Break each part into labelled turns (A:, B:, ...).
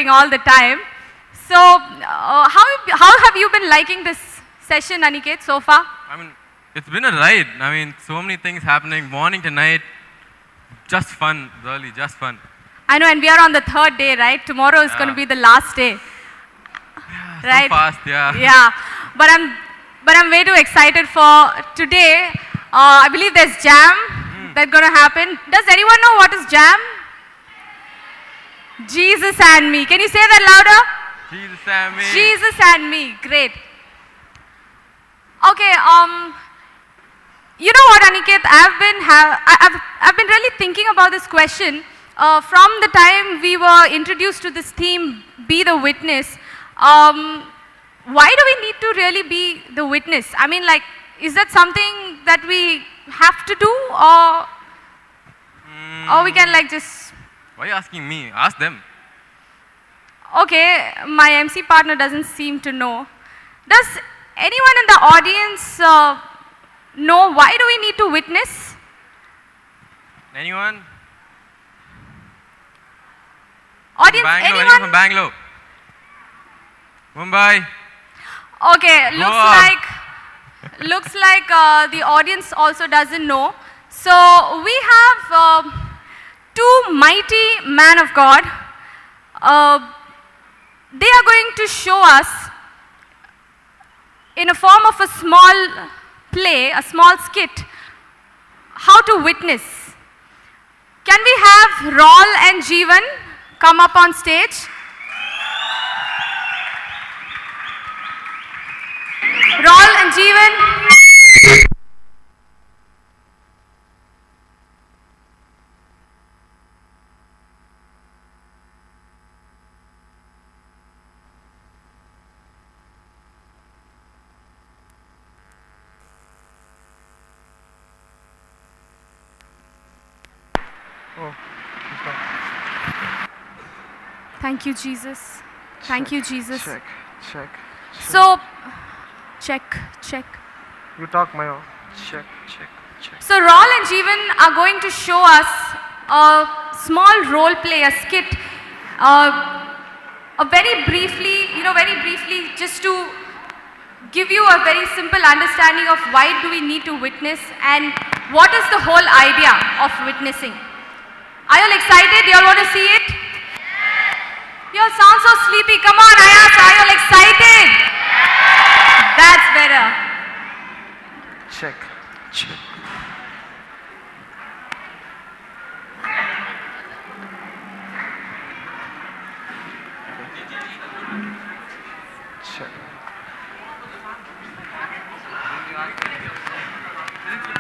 A: delivering all the time. So, how have you been liking this session, Aniket, so far?
B: I mean, it's been a ride. I mean, so many things happening, morning to night. Just fun, really, just fun.
A: I know, and we are on the third day, right? Tomorrow is going to be the last day.
B: Yeah,
A: right?
B: So fast, yeah.
A: Yeah, but I'm way too excited for today. I believe there's jam that's going to happen. Does anyone know what is jam? Jesus and me. Can you say that louder?
B: Jesus and me.
A: Jesus and me. Great. Okay. You know what, Aniket? I've been really thinking about this question from the time we were introduced to this theme, "Be the Witness." Why do we need to really be the witness? I mean, like, is that something that we have to do, or we can like just?
B: Why are you asking me? Ask them.
A: Okay, my MC partner doesn't seem to know. Does anyone in the audience know why do we need to witness?
B: Anyone?
A: Audience,
B: Bangalore,
A: anyone?
B: from Bangalore? Mumbai?
A: Okay, looks like the audience also doesn't know. So we have two mighty men of God. They are going to show us in a form of a small play, a small skit, how to witness. Can we have Raul and Jeevan come up on stage? Raul and Jeevan. Thank you, Jesus. Thank you, Jesus.
C: Check.
A: So, check.
C: You talk, Mayo. Check.
A: So, Raul and Jeevan are going to show us a small role play, a skit, very briefly, just to give you a very simple understanding of why do we need to witness and what is the whole idea of witnessing. Are you all excited? You all want to see it? You all sound so sleepy. Come on, I asked, are you all excited? That's better.
C: Check.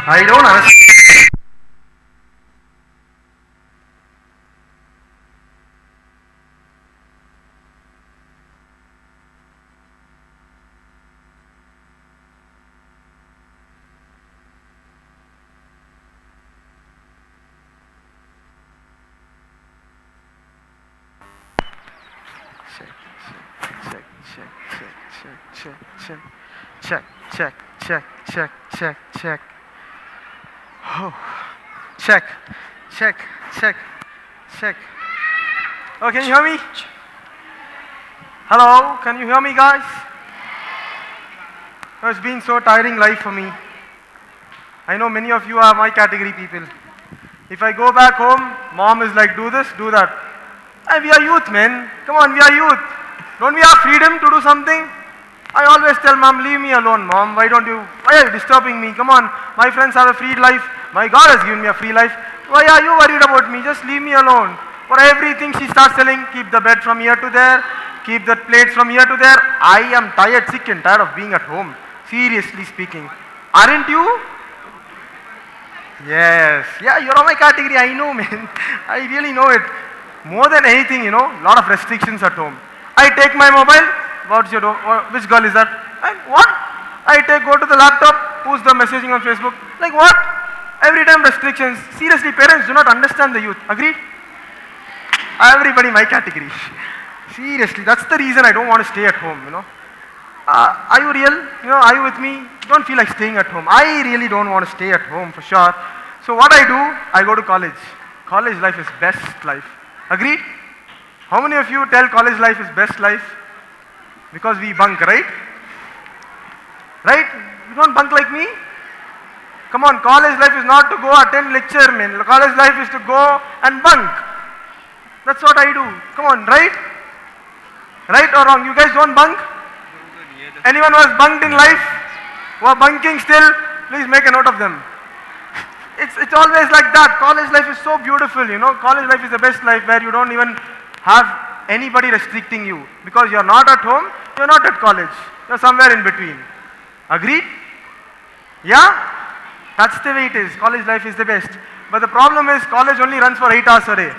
C: I don't understand. Check. Oh, check. Oh, can you hear me? Hello, can you hear me, guys? Oh, it's been so tiring life for me. I know many of you are my category people. If I go back home, mom is like, do this, do that. And we are youth, man. Come on, we are youth. Don't we have freedom to do something? I always tell mom, leave me alone, mom. Why are you disturbing me? Come on, my friends have a free life. My God has given me a free life. Why are you worried about me? Just leave me alone. For everything she starts telling, keep the bed from here to there, keep the plates from here to there. I am tired, sick and tired of being at home. Seriously speaking. Aren't you? Yes. Yeah, you're on my category. I know, man. I really know it. More than anything, lot of restrictions at home. I take my mobile. What's your which girl is that? And what? Go to the laptop, post the messaging on Facebook. Like what? Every time restrictions. Seriously, parents do not understand the youth. Agreed? Everybody my category. Seriously, that's the reason I don't want to stay at home, Are you real? Are you with me? Don't feel like staying at home. I really don't want to stay at home for sure. So what I do, I go to college. College life is best life. Agreed? How many of you tell college life is best life? Because we bunk, right? Right? You don't bunk like me? Come on, college life is not to go attend lecture, man. College life is to go and bunk. That's what I do. Come on, right? Right or wrong? You guys don't bunk? Anyone who has bunked in life, who are bunking still, please make a note of them. It's always like that. College life is so beautiful, you know. College life is the best life where you don't even have anybody restricting you. Because you're not at home, you're not at college. You're somewhere in between. Agreed? Yeah? That's the way it is. College life is the best. But the problem is college only runs for 8 hours a day.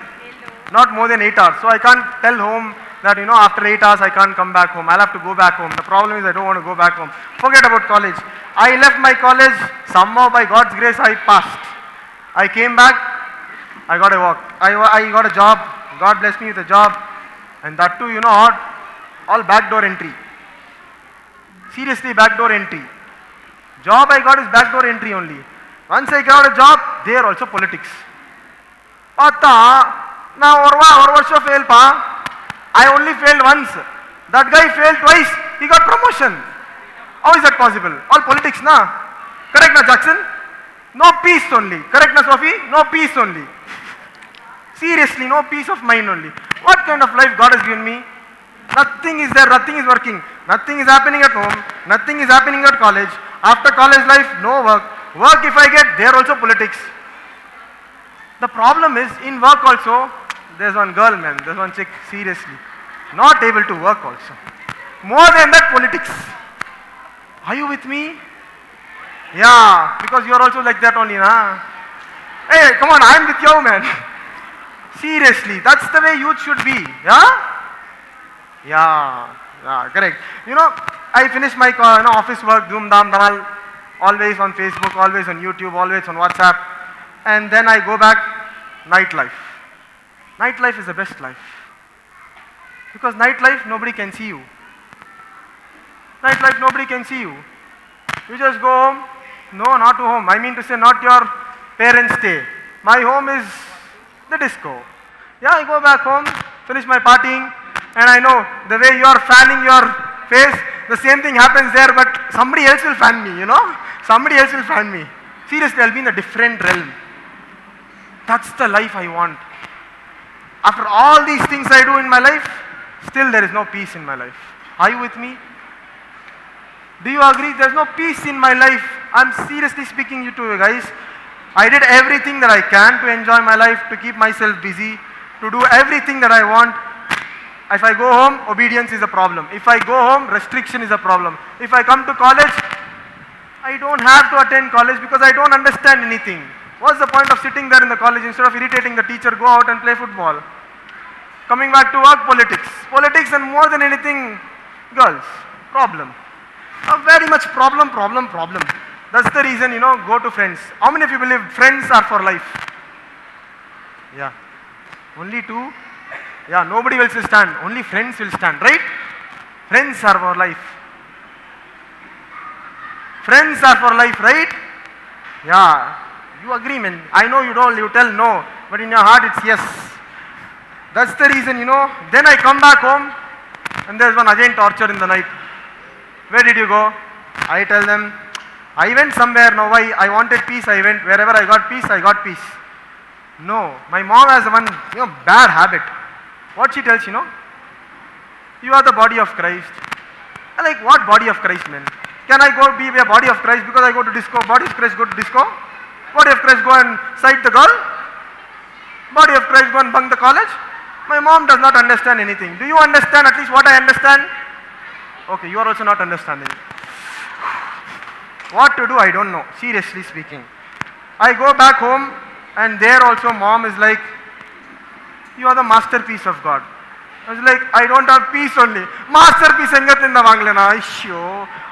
C: Not more than 8 hours. So I can't tell home that, you know, after 8 hours I can't come back home. I'll have to go back home. The problem is I don't want to go back home. Forget about college. I left my college. Somehow by God's grace I passed. I came back. I got a work. I got a job. God blessed me with a job. And that too, you know, all backdoor entry. Seriously, backdoor entry. Job I got is backdoor entry only. Once I got a job, there also politics. Now or fail pa. I only failed once. That guy failed twice. He got promotion. How is that possible? All politics, na? Correct, na, Jackson? No peace only. Correct, na, Sophie? No peace only. Seriously, no peace of mind only. What kind of life God has given me? Nothing is there, nothing is working. Nothing is happening at home. Nothing is happening at college. After college life, no work. Work if I get, there also politics. The problem is, in work also, there's one girl, man, there's one chick, seriously, not able to work also. More than that, politics. Are you with me? Yeah, because you're also like that only, na? Hey, come on, I'm with you, man. Seriously, that's the way youth should be, yeah? Yeah, correct. You know, I finish my office work, doom dam damal, always on Facebook, always on YouTube, always on WhatsApp, and then I go back, nightlife. Nightlife is the best life. Because nightlife, nobody can see you. Nightlife, nobody can see you. You just go home. No, not to home. I mean to say, not your parents' stay. My home is the disco. Yeah, I go back home, finish my partying, and I know the way you are fanning your face, the same thing happens there, but somebody else will fan me, you know? Somebody else will fan me. Seriously, I'll be in a different realm. That's the life I want. After all these things I do in my life, still there is no peace in my life. Are you with me? Do you agree? There's no peace in my life. I'm seriously speaking to you guys. I did everything that I can to enjoy my life, to keep myself busy, to do everything that I want. If I go home, obedience is a problem. If I go home, restriction is a problem. If I come to college, I don't have to attend college because I don't understand anything. What's the point of sitting there in the college instead of irritating the teacher, go out and play football? Coming back to work, politics. Politics and more than anything, girls, problem. A very much problem. That's the reason, you know, go to friends. How many of you believe friends are for life? Yeah. Only two? Yeah, nobody else will stand. Only friends will stand, right? Friends are for life. Friends are for life, right? Yeah. You agree, man. I know you don't, you tell no, but in your heart it's yes. That's the reason, you know. Then I come back home and there's one again torture in the night. Where did you go? I tell them, I went somewhere. Now why? I wanted peace, I went. Wherever I got peace, I got peace. No. My mom has one, you know, bad habit. What she tells, you know? You are the body of Christ. I'm like, what body of Christ, man? Can I go be a body of Christ because I go to disco? Body of Christ go to disco? Body of Christ go and sight the girl? Body of Christ go and bunk the college? My mom does not understand anything. Do you understand at least what I understand? Okay, you are also not understanding. What to do, I don't know, seriously speaking. I go back home and there also mom is like, you are the masterpiece of God. I was like, I don't have peace only. Masterpiece engatinda vanglena, issue.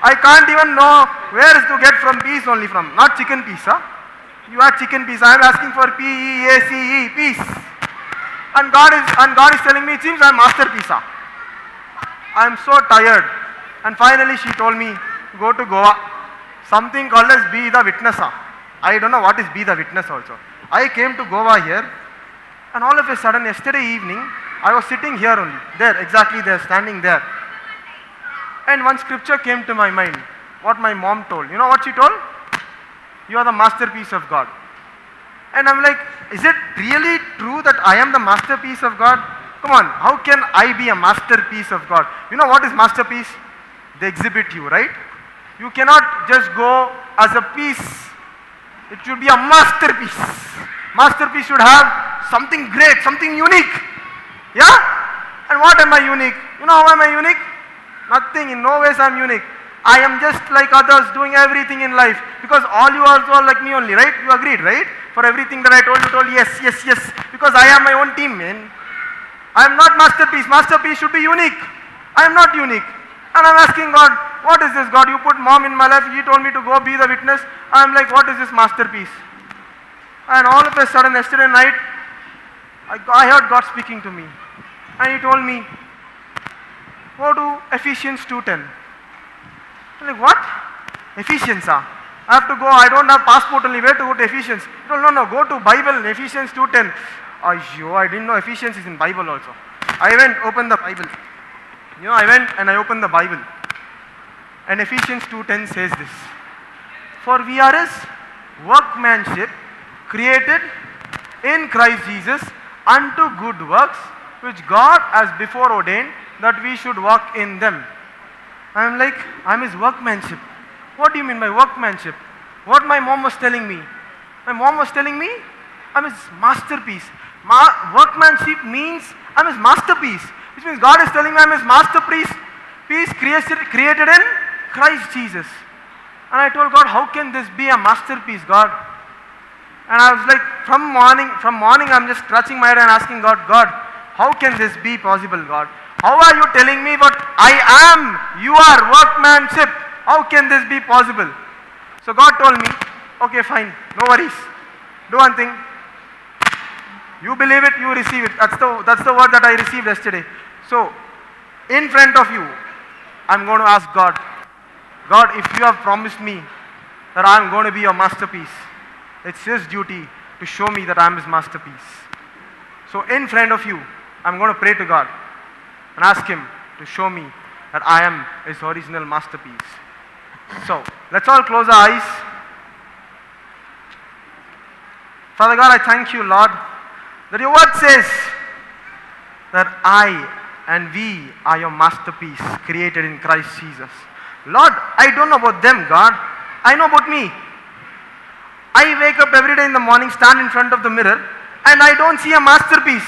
C: I can't even know where is to get from peace only from. Not chicken piece, huh? You are chicken piece. I am asking for P-E-A-C-E, peace. And God is telling me, it seems I am masterpiece. Huh? I am so tired. And finally she told me, go to Goa. Something called as Be the Witness. Huh? I don't know what is Be the Witness also. I came to Goa here and all of a sudden yesterday evening, I was sitting here only, there, exactly there, standing there. And one scripture came to my mind, what my mom told. You know what she told? You are the masterpiece of God. And I'm like, is it really true that I am the masterpiece of God? Come on, how can I be a masterpiece of God? You know what is masterpiece? They exhibit you, right? You cannot just go as a piece. It should be a masterpiece. Masterpiece should have something great, something unique. Yeah? And what am I unique? You know how am I unique? Nothing, in no ways I am unique. I am just like others doing everything in life. Because all you also are like me only, right? You agreed, right? For everything that I told, you told yes, yes, yes. Because I have my own team, man. I am not masterpiece. Masterpiece should be unique. I am not unique. And I'm asking God, what is this, God? You put mom in my life. He told me to go be the witness. I'm like, what is this masterpiece? And all of a sudden, yesterday night, I heard God speaking to me. And He told me, go to Ephesians 2:10. I'm like, what? Ephesians, I have to go. I don't have passport only. Where to go to Ephesians? He told, no, go to Bible, Ephesians 2:10. Ayyo, I didn't know Ephesians is in Bible also. I went, opened the Bible. You know, I went and I opened the Bible. And Ephesians 2:10 says this. For we are His workmanship, created in Christ Jesus unto good works, which God has before ordained that we should walk in them. I am like, I am His workmanship. What do you mean by workmanship? What my mom was telling me. My mom was telling me, I am His masterpiece. Workmanship means I am His masterpiece. Which means God is telling me I am His masterpiece, created in Christ Jesus. And I told God, how can this be a masterpiece, God? And I was like, from morning I'm just scratching my head and asking God, how can this be possible, God? How are you telling me what I am? You are workmanship. How can this be possible? So God told me, okay, fine, no worries. Do one thing. You believe it, you receive it. That's the word that I received yesterday. So, in front of you, I'm going to ask God, if you have promised me that I'm going to be your masterpiece, it's His duty to show me that I'm His masterpiece. So, in front of you, I'm going to pray to God and ask Him to show me that I am His original masterpiece. So, let's all close our eyes. Father God, I thank you, Lord, that your word says that I and we are your masterpiece created in Christ Jesus. Lord, I don't know about them, God. I know about me. I wake up every day in the morning, stand in front of the mirror, and I don't see a masterpiece.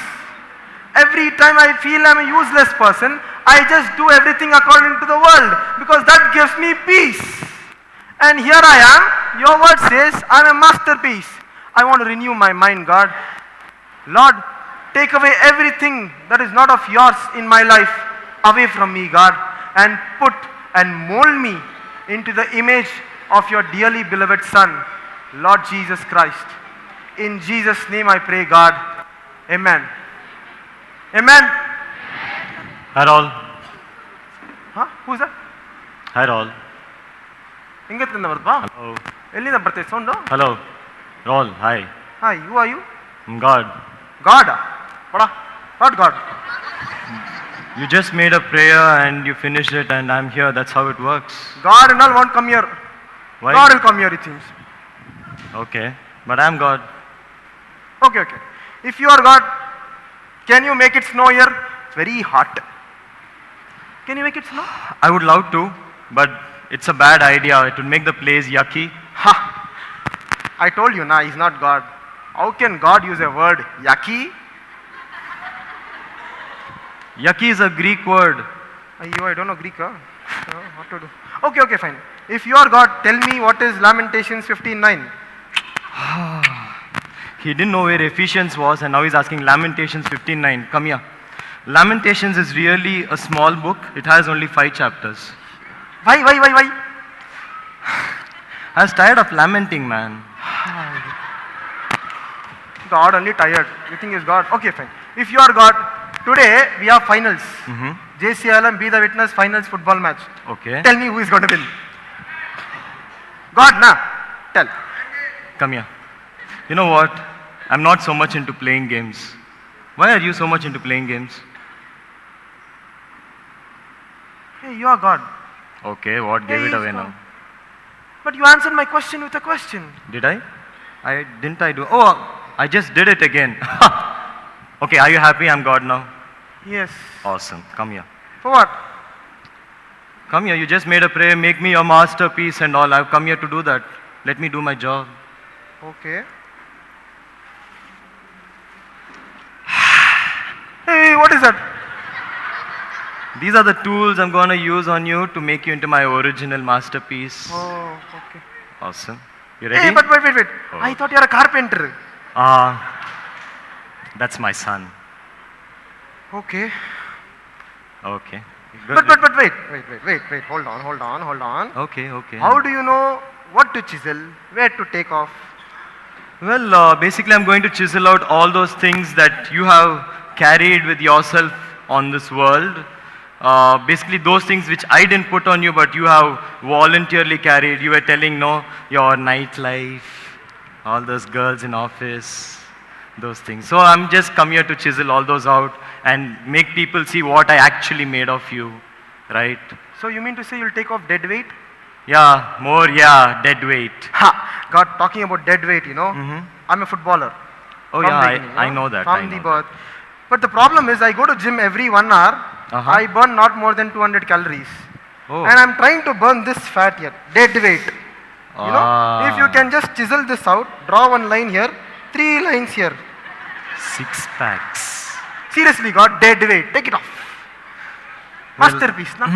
C: Every time I feel I'm a useless person, I just do everything according to the world because that gives me peace. And here I am, your word says I'm a masterpiece. I want to renew my mind, God. Lord, take away everything that is not of yours in my life away from me, God, and put and mold me into the image of your dearly beloved Son, Lord Jesus Christ. In Jesus' name I pray, God. Amen. Amen.
D: Harold.
C: Huh? Who's that?
D: Harold.
C: Ingatlinda bardba?
D: Hello.
C: Ellinda barte sound?
D: Hello. Roll. Hi.
C: Hi, who are you?
D: I'm God.
C: God. What God?
D: You just made a prayer and you finished it and I'm here. That's how it works.
C: God and all won't come here.
D: Why?
C: God will come here, it seems.
D: Okay. But I'm God.
C: Okay. If you are God, can you make it snow here? It's very hot. Can you make it snow?
D: I would love to, but it's a bad idea. It would make the place yucky.
C: Ha! I told you, he's not God. How can God use a word, yucky?
D: Yucky is a Greek word.
C: I don't know Greek, huh? What to do? Okay, fine. If you are God, tell me what is Lamentations 15:9.
D: He didn't know where Ephesians was and now he's asking Lamentations 15:9. Come here. Lamentations is really a small book. It has only 5 chapters.
C: Why?
D: I was tired of lamenting, man.
C: God only tired. You think is God? Okay, fine. If you are God, today we have finals. JCILM Be the Witness finals football match.
D: Okay.
C: Tell me who is going to win. God, tell.
D: Come here. You know what? I'm not so much into playing games. Why are you so much into playing games?
C: Hey, you are God.
D: Okay, what gave
C: Hey,
D: it away
C: he's
D: now?
C: God. But you answered my question with a question.
D: Did I? Didn't I do? Oh, I just did it again. Okay, are you happy I'm God now?
C: Yes.
D: Awesome. Come here.
C: For what?
D: Come here. You just made a prayer, make me your masterpiece and all. I've come here to do that. Let me do my job.
C: Okay. Hey, what is that?
D: These are the tools I'm going to use on you to make you into my original masterpiece.
C: Oh, okay.
D: Awesome. You ready?
C: Hey, but wait.
D: Oh.
C: I thought you are a carpenter.
D: That's my son.
C: Okay.
D: Okay.
C: But wait. Hold on.
D: Okay.
C: How do you know what to chisel, where to take off?
D: Well, basically, I'm going to chisel out all those things that you have carried with yourself on this world. Basically, those things which I didn't put on you, but you have voluntarily carried. You were telling, no, your nightlife, all those girls in office, those things. So I'm just come here to chisel all those out and make people see what I actually made of you, right?
C: So you mean to say you'll take off dead weight?
D: Yeah, dead weight.
C: Ha! God, talking about dead weight, I'm a footballer.
D: Oh
C: From
D: yeah,
C: beginning,
D: I know that.
C: From the birth. But the problem is I go to gym every 1 hour. I burn not more than 200 calories.
D: Oh.
C: And I'm trying to burn this fat here, dead weight. If you can just chisel this out, draw one line here, 3 lines here.
D: 6 packs.
C: Seriously, God, dead weight. Take it off. Masterpiece, na?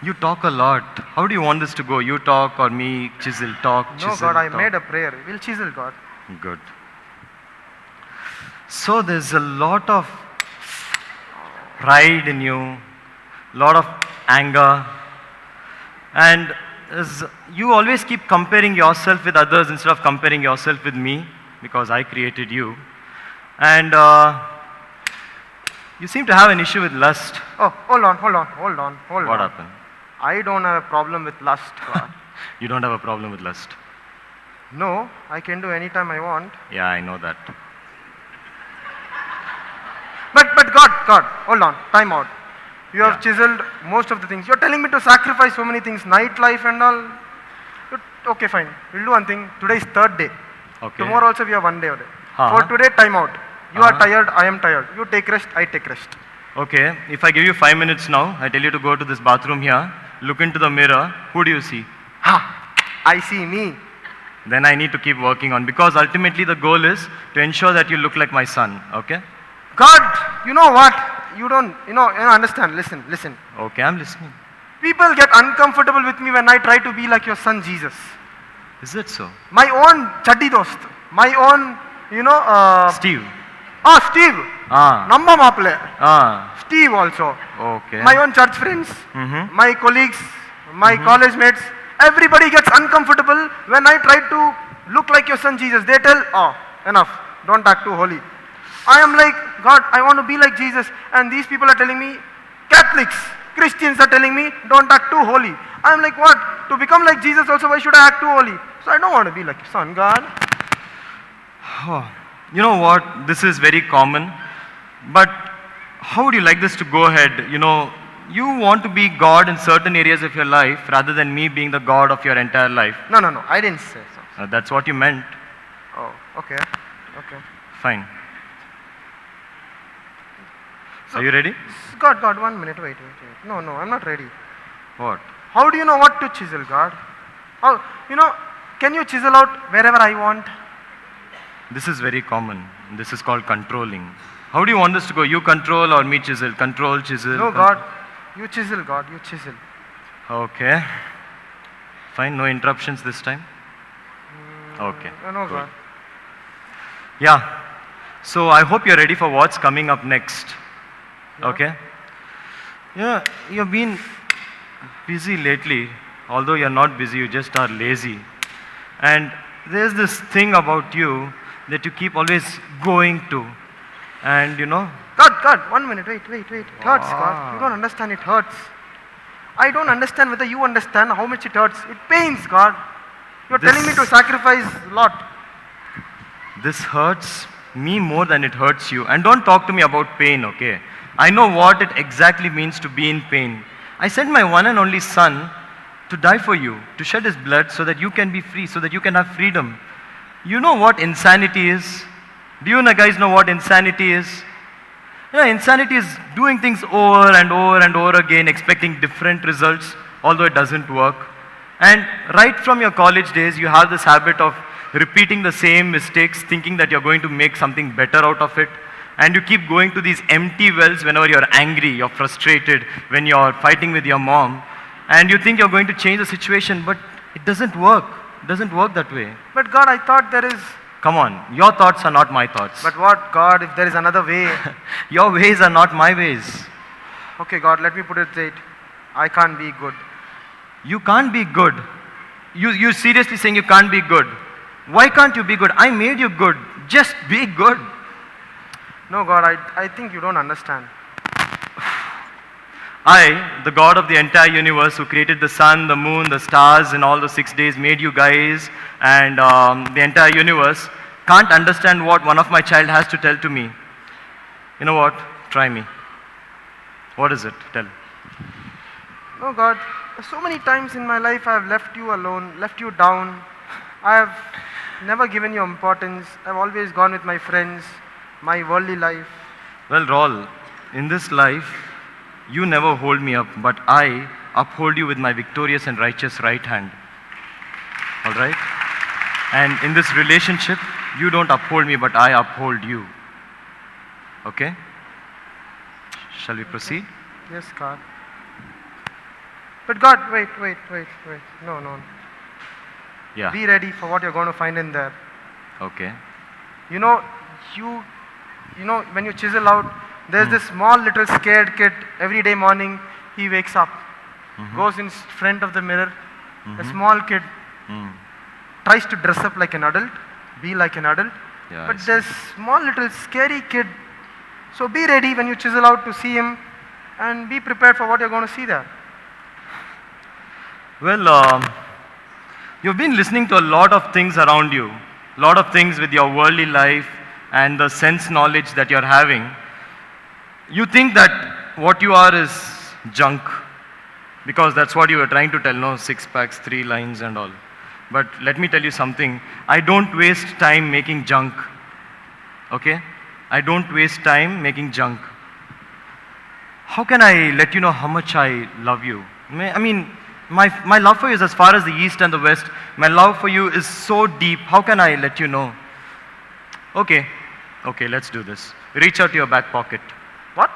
D: You talk a lot. How do you want this to go? You talk or me chisel, talk, chisel,
C: No, God, I
D: talk.
C: made a prayer. We'll chisel, God.
D: Good. So there's a lot of pride in you, lot of anger, and you always keep comparing yourself with others instead of comparing yourself with me, because I created you. And you seem to have an issue with lust.
C: Oh, hold on.
D: What happened?
C: I don't have a problem with lust, God.
D: You don't have a problem with lust.
C: No, I can do anytime I want.
D: Yeah, I know that.
C: But God, hold on, time out. You have
D: Yeah.
C: chiseled most of the things. You're telling me to sacrifice so many things, nightlife and all. Okay, fine. We'll do one thing. Today is 3rd day.
D: Okay.
C: Tomorrow also we have 1 day.
D: Uh-huh.
C: For today, time out. You are
D: Uh-huh.
C: tired, I am tired. You take rest, I take rest.
D: Okay, if I give you 5 minutes now, I tell you to go to this bathroom here, look into the mirror, who do you see?
C: I see me.
D: Then I need to keep working on, because ultimately the goal is to ensure that you look like my son, okay?
C: God, you know what? You don't, understand. Listen.
D: Okay, I'm listening.
C: People get uncomfortable with me when I try to be like your son Jesus.
D: Is it so?
C: My own chaddi dost. My own,
D: Steve.
C: Steve.
D: Ah.
C: Namma Maple.
D: Ah.
C: Steve also.
D: Okay.
C: My own church friends,
D: Mhm.
C: my colleagues, my college mates, everybody gets uncomfortable when I try to look like your son Jesus. They tell, enough, don't act too holy. I am like, God, I want to be like Jesus. And these people are telling me, Catholics, Christians are telling me, don't act too holy. I am like, what? To become like Jesus also, why should I act too holy? So I don't want to be like your son, God.
D: You know what? This is very common. But how would you like this to go ahead? You want to be God in certain areas of your life rather than me being the God of your entire life.
C: No, I didn't say so.
D: That's what you meant.
C: Oh, okay.
D: Fine. Are you ready?
C: God, 1 minute, wait. No, I'm not ready.
D: What?
C: How do you know what to chisel, God? How, can you chisel out wherever I want?
D: This is very common. This is called controlling. How do you want this to go? You control or me chisel? Control, chisel.
C: No, God. You chisel, God. You chisel.
D: Okay. Fine. No interruptions this time. Okay.
C: No,
D: Good.
C: God.
D: Yeah. So I hope you're ready for what's coming up next.
C: Yeah.
D: Okay? Yeah, you've been busy lately. Although you're not busy, you just are lazy. And there's this thing about you that you keep always going to. And
C: God, 1 minute, wait. It hurts, God. You don't understand, it hurts. I don't understand whether you understand how much it hurts. It pains, God. You're telling me to sacrifice a lot.
D: This hurts me more than it hurts you. And don't talk to me about pain, okay? I know what it exactly means to be in pain. I sent my one and only son to die for you, to shed his blood so that you can be free, so that you can have freedom. You know what insanity is? Do you guys know what insanity is? You know, insanity is doing things over and over and over again, expecting different results, although it doesn't work. And right from your college days, you have this habit of repeating the same mistakes, thinking that you're going to make something better out of it. And you keep going to these empty wells whenever you're angry, you're frustrated, when you're fighting with your mom. And you think you're going to change the situation, but it doesn't work. It doesn't work that way.
C: But God, I thought there is.
D: Come on, your thoughts are not my thoughts.
C: But what, God, if there is another way?
D: Your ways are not my ways.
C: Okay, God, let me put it straight. I can't be good.
D: You can't be good. You seriously saying you can't be good? Why can't you be good? I made you good. Just be good.
C: No, God, I think you don't understand.
D: I, the God of the entire universe who created the sun, the moon, the stars in all the 6 days, made you guys and the entire universe, can't understand what one of my child has to tell to me. You know what? Try me. What is it? Tell.
C: No, God, so many times in my life I have left you alone, left you down. I have never given you importance. I've always gone with my friends, my worldly life.
D: Well, Raul, in this life, you never hold me up, but I uphold you with my victorious and righteous right hand. All right? And in this relationship, you don't uphold me, but I uphold you. Okay? Shall we proceed?
C: Yes, God. But God, wait. No.
D: Yeah.
C: Be ready for what you're going to find in there.
D: Okay.
C: You know, when you chisel out, there's this small little scared kid. Every day morning, he wakes up, goes in front of the mirror. A small kid tries to dress up like an adult, be like an adult.
D: Yeah,
C: but there's small little scary kid. So be ready when you chisel out to see him, and be prepared for what you're going to see there.
D: Well, you've been listening to a lot of things around you, a lot of things with your worldly life and the sense knowledge that you're having. You think that what you are is junk, because that's what you were trying to tell, no? 6 packs, 3 lines and all. But let me tell you something, I don't waste time making junk, okay? I don't waste time making junk. How can I let you know how much I love you? I mean, my love for you is as far as the east and the west. My love for you is so deep. How can I let you know? Okay, let's do this. Reach out to your back pocket.
C: What?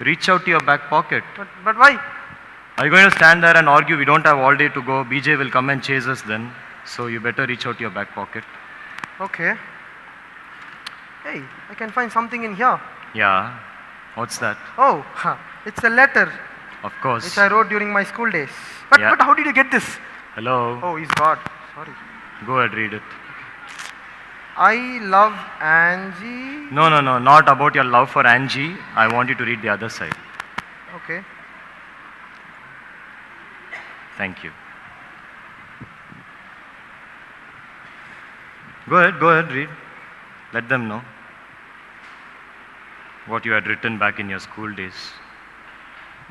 D: Reach out to your back pocket.
C: But why?
D: Are you going to stand there and argue? We don't have all day to go. BJ will come and chase us then. So you better reach out to your back pocket.
C: Okay. Hey, I can find something in here.
D: Yeah. What's that?
C: Oh, it's a letter
D: Of course.
C: which I wrote during my school days. But how did you get this?
D: Hello.
C: Oh, he's God. Sorry.
D: Go ahead, read it.
C: I love Angie.
D: No, not about your love for Angie. I want you to read the other side.
C: Okay.
D: Thank you. Go ahead, read. Let them know what you had written back in your school days.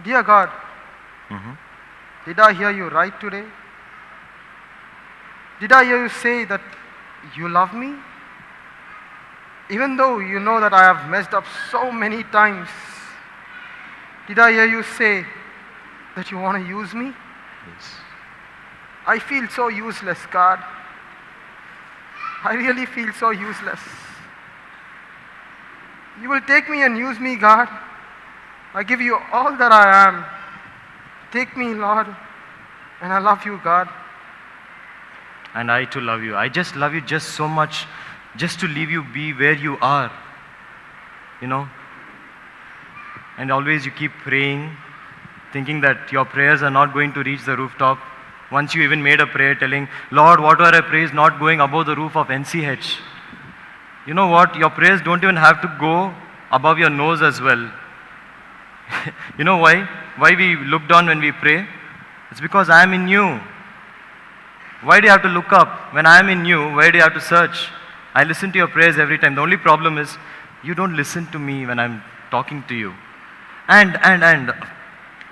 C: Dear God, did I hear you right today? Did I hear you say that you love me? Even though you know that I have messed up so many times, did I hear you say that you want to use me?
D: Yes.
C: I feel so useless, God. I really feel so useless. You will take me and use me, God. I give you all that I am. Take me, Lord. And I love you, God.
D: And I too love you. I just love you just so much, just to leave you be where you are. You know? And always you keep praying, thinking that your prayers are not going to reach the rooftop. Once you even made a prayer telling, Lord, whatever I pray is not going above the roof of NCH. You know what? Your prayers don't even have to go above your nose as well. You know why? Why we look down when we pray? It's because I am in you. Why do you have to look up? When I am in you, why do you have to search? I listen to your prayers every time. The only problem is you don't listen to me when I'm talking to you. And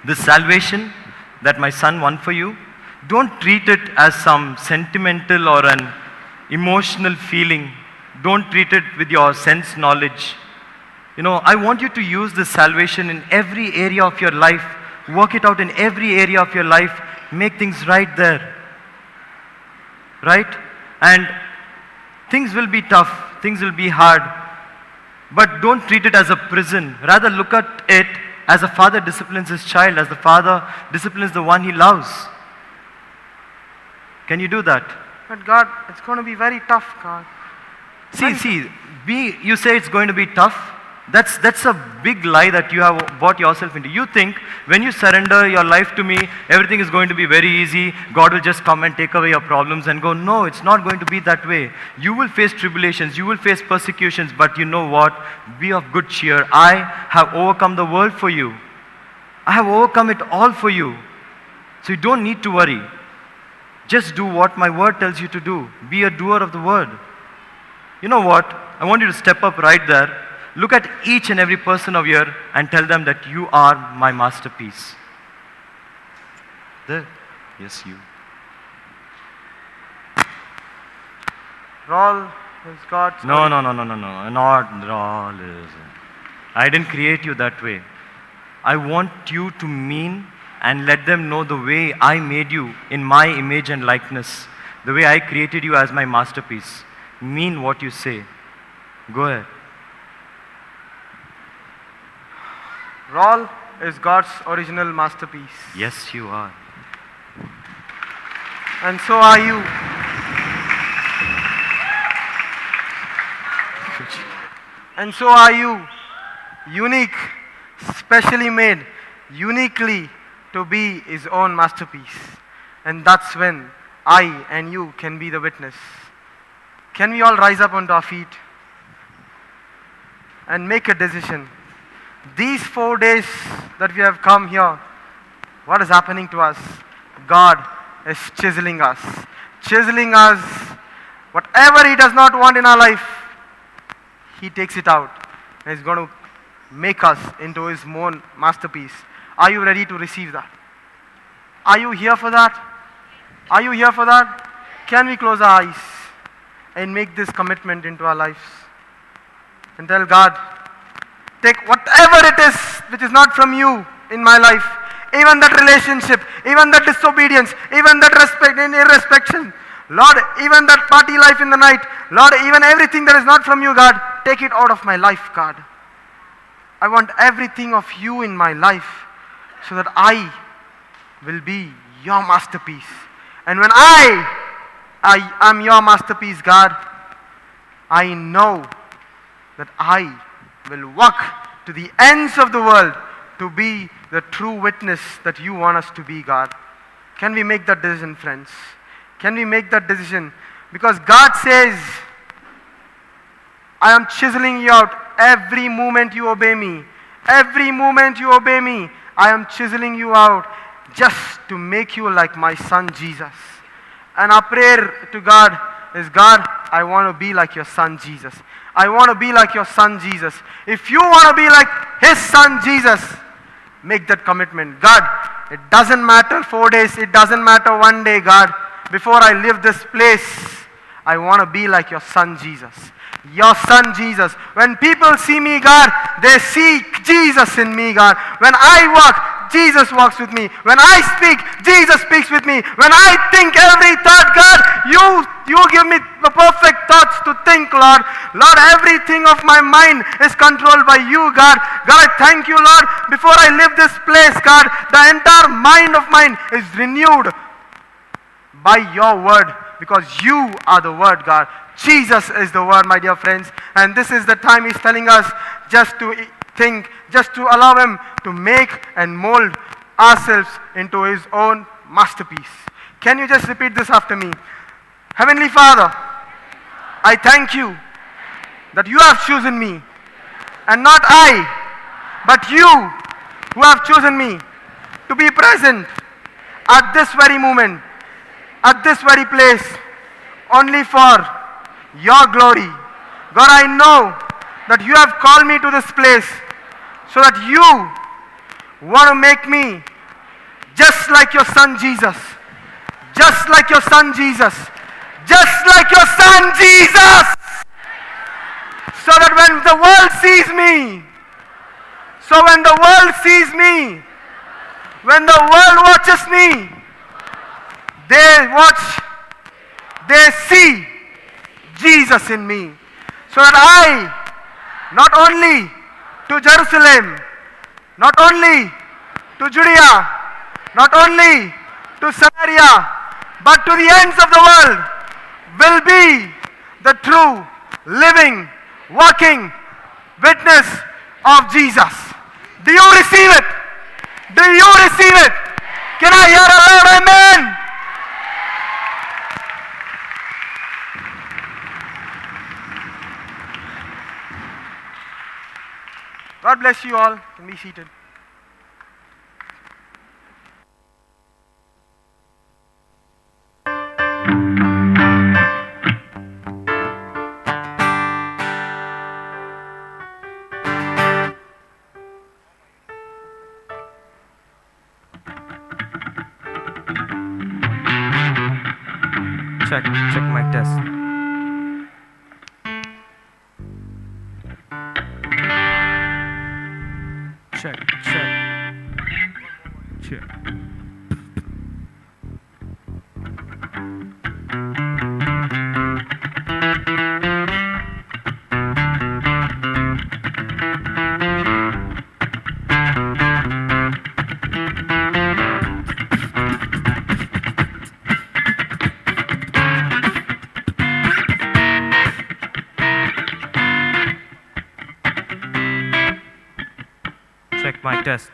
D: the salvation that my son won for you, don't treat it as some sentimental or an emotional feeling. Don't treat it with your sense knowledge. You know, I want you to use this salvation in every area of your life. Work it out in every area of your life. Make things right there. Right? And things will be tough. Things will be hard. But don't treat it as a prison. Rather look at it as a father disciplines his child, as the father disciplines the one he loves. Can you do that?
C: But God, it's going to be very tough, God.
D: You say it's going to be tough. That's a big lie that you have bought yourself into. You think when you surrender your life to me, everything is going to be very easy. God will just come and take away your problems and go. No, it's not going to be that way. You will face tribulations, you will face persecutions, but you know what? Be of good cheer. I have overcome the world for you. I have overcome it all for you. So you don't need to worry. Just do what my word tells you to do. Be a doer of the word. You know what? I want you to step up right there. Look at each and every person of here and tell them that you are my masterpiece. There. Yes, you.
C: Raul is God's.
D: No. Not Raul is. I didn't create you that way. I want you to mean and let them know the way I made you in my image and likeness. The way I created you as my masterpiece. Mean what you say. Go ahead.
C: Raul is God's original masterpiece.
D: Yes, you are.
C: And so are you. And so are you. Unique, specially made, uniquely to be his own masterpiece. And that's when I and you can be the witness. Can we all rise up onto our feet and make a decision? These 4 days that we have come here, what is happening to us? God is chiseling us. Chiseling us. Whatever He does not want in our life, He takes it out. And He's going to make us into His own masterpiece. Are you ready to receive that? Are you here for that? Are you here for that? Can we close our eyes and make this commitment into our lives? And tell God, take whatever it is which is not from you in my life, even that relationship, even that disobedience, even that respect and irrespection. Lord, even that party life in the night, Lord, even everything that is not from you, God, take it out of my life, God. I want everything of you in my life so that I will be your masterpiece. And when I am your masterpiece, God, I know that I will walk to the ends of the world to be the true witness that you want us to be, God. Can we make that decision, friends? Can we make that decision? Because God says, I am chiseling you out every moment you obey me. Every moment you obey me, I am chiseling you out just to make you like my son Jesus. And our prayer to God is, God, I want to be like your son Jesus. I want to be like your son Jesus. If you want to be like his son Jesus, make that commitment. God, it doesn't matter 4 days, it doesn't matter 1 day, God. Before I leave this place, I want to be like your son Jesus. Your son Jesus. When people see me, God, they see Jesus in me, God. When I walk, Jesus walks with me. When I speak, Jesus speaks with me. When I think every thought, God, you give me the perfect thoughts to think, Lord. Lord, everything of my mind is controlled by you, God. God, I thank you, Lord. Before I leave this place, God, the entire mind of mine is renewed by your word, because you are the word, God. Jesus is the word, my dear friends. And this is the time He's telling us just to think, just to allow Him to make and mold ourselves into His own masterpiece. Can you just repeat this after me? Heavenly Father, I thank you that you have chosen me, and not I, but you who have chosen me to be present at this very moment, at this very place, only for your glory. God, I know that you have called me to this place so that you want to make me just like your son Jesus. Just like your son Jesus. Just like your son Jesus. So that when the world sees me, when the world watches me, they see Jesus in me. So that I, not only to Jerusalem, not only to Judea, not only to Samaria, but to the ends of the world, will be the true, living, walking witness of Jesus. Do you receive it? Do you receive it? Can I hear a loud amen? God bless you all. You can be seated.
E: Check mic test. Check. Check mic test.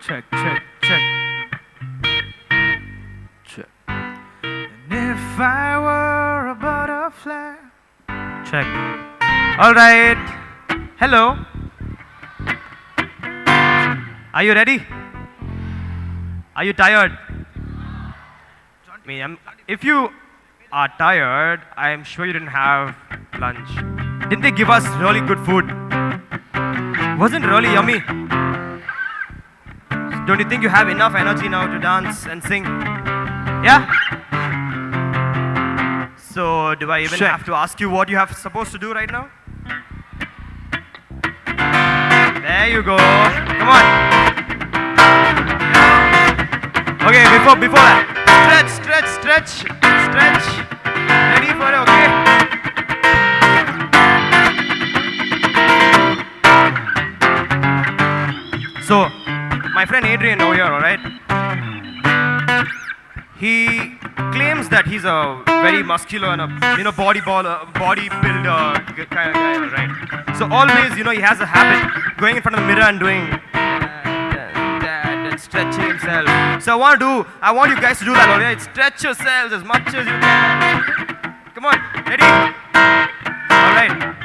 E: Check. And if I were a butterfly. Check. All right. Hello. Are you ready? Are you tired? If you are tired, I am sure you didn't have lunch. Didn't they give us really good food? Wasn't really yummy? Don't you think you have enough energy now to dance and sing? Yeah? So, do I even have to ask you what you have supposed to do right now? There you go. Come on. Okay, before that. Stretch. Ready for it, okay? So, my friend Adrian over here, alright? He claims that he's a very muscular and a bodybuilder kind of guy, right? So always, he has a habit going in front of the mirror and doing that and stretching himself. So I want you guys to do that, alright? Stretch yourselves as much as you can. Come on, ready? Alright.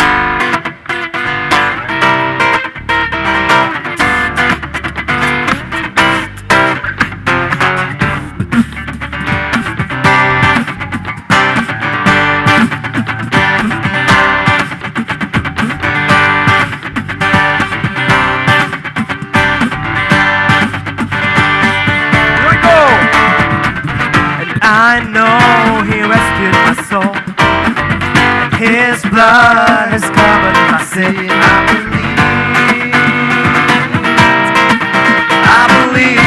E: I know he rescued my soul. His blood has covered my sin. I believe,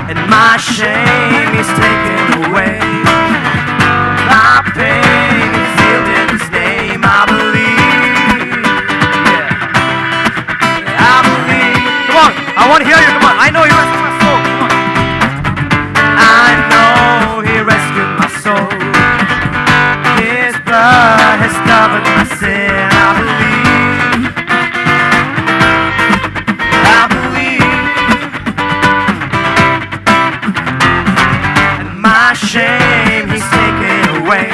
E: and my shame is taken away. My pain is healed in His name. I believe. Yeah. I believe. Come on, I want to hear you. Come on, I know you rescued my soul. I know He rescued my soul. His blood has covered my sin. I believe. And my shame He's taken away.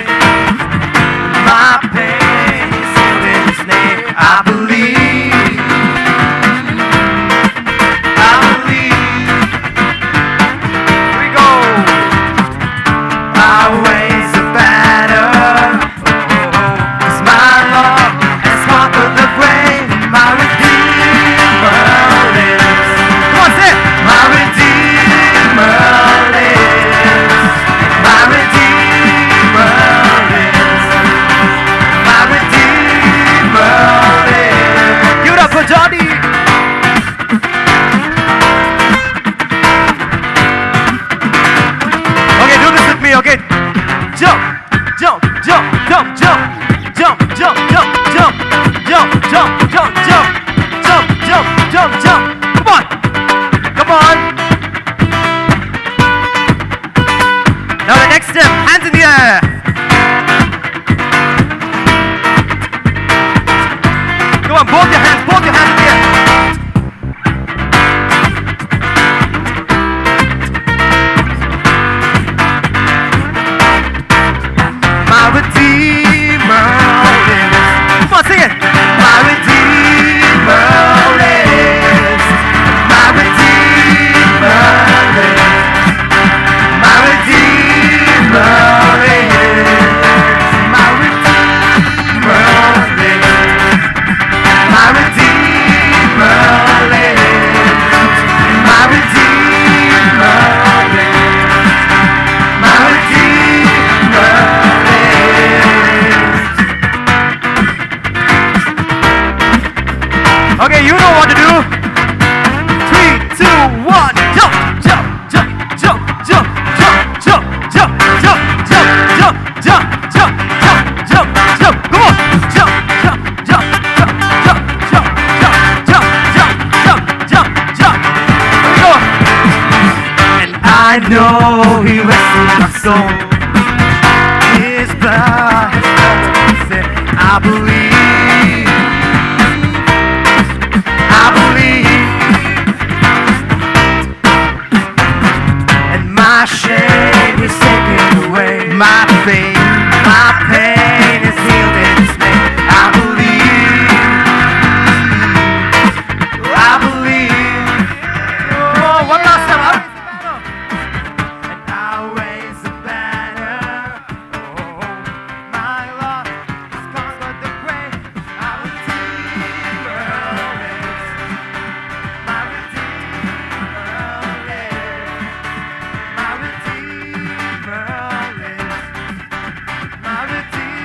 E: My pain is healed in His name. I believe. I I know He rests in my soul. His blood has covered sin. I believe. I believe. And my shame is taken away. My pain is healed in His name. I believe. I believe. Oh, one last time. And I'll raise the banner. Oh, my Lord has conquered the grave. My Redeemer lives. My Redeemer lives. My Redeemer lives. My Redeemer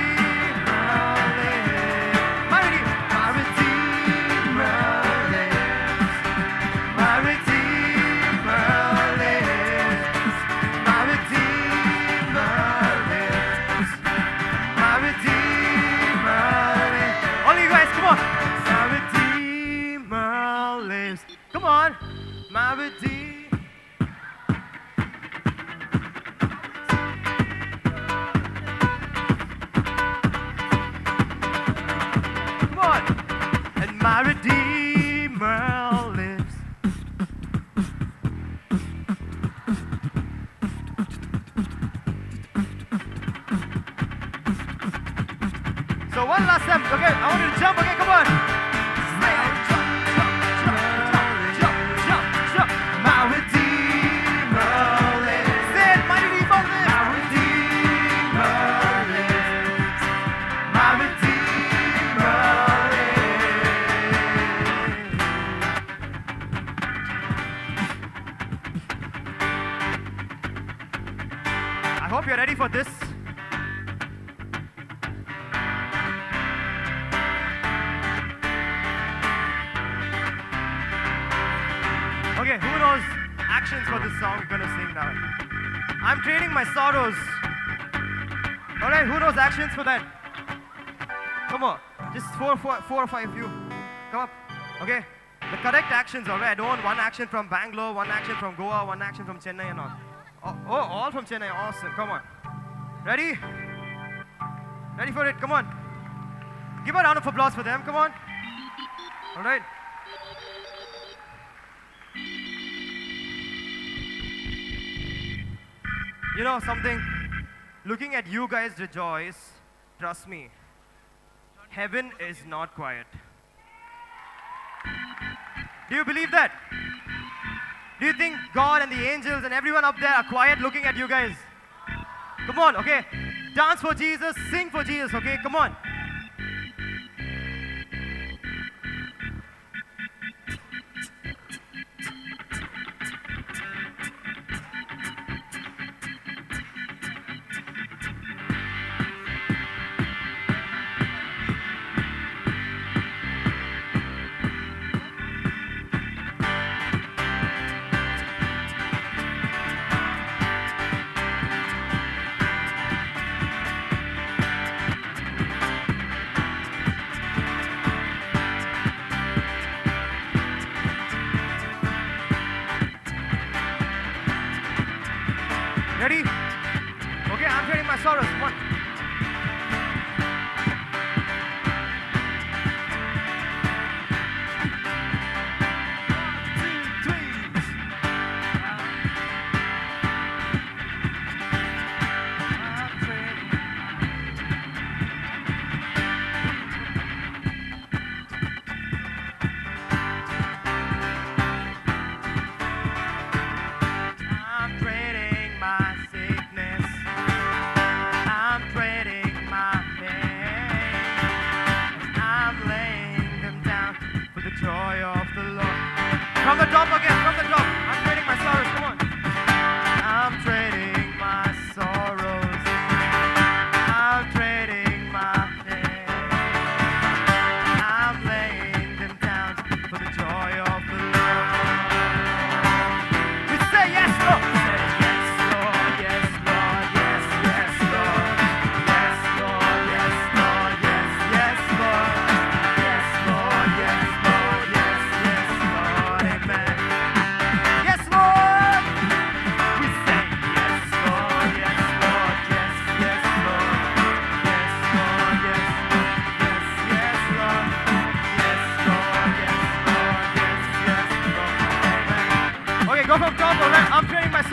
E: lives. My Redeemer lives. My Redeemer lives. My Redeemer lives. My Redeemer lives. All you guys, come on. My Redeemer lives. Come on. My Redeemer. Come on. And my Redeemer lives. So one last time, okay, I want you to jump, okay, come on. Stay on, jump, jump, jump, jump, jump, jump, jump. My Redeemer lives. Say it, my Redeemer lives. My Redeemer lives. My Redeemer lives. I hope you're ready for this. Okay, who knows actions for this song we're gonna sing now? I'm trading my sorrows. Alright, who knows actions for that? Come on, just four or five of you. Come up. Okay, the correct actions, alright? I don't want one action from Bangalore, one action from Goa, one action from Chennai and all. Oh, all from Chennai, awesome, come on. Ready? Ready for it, come on. Give a round of applause for them, come on. Alright. You know something? Looking at you guys rejoice, trust me, heaven is not quiet. Do you believe that? Do you think God and the angels and everyone up there are quiet looking at you guys? Come on, okay? Dance for Jesus, sing for Jesus, okay? Come on.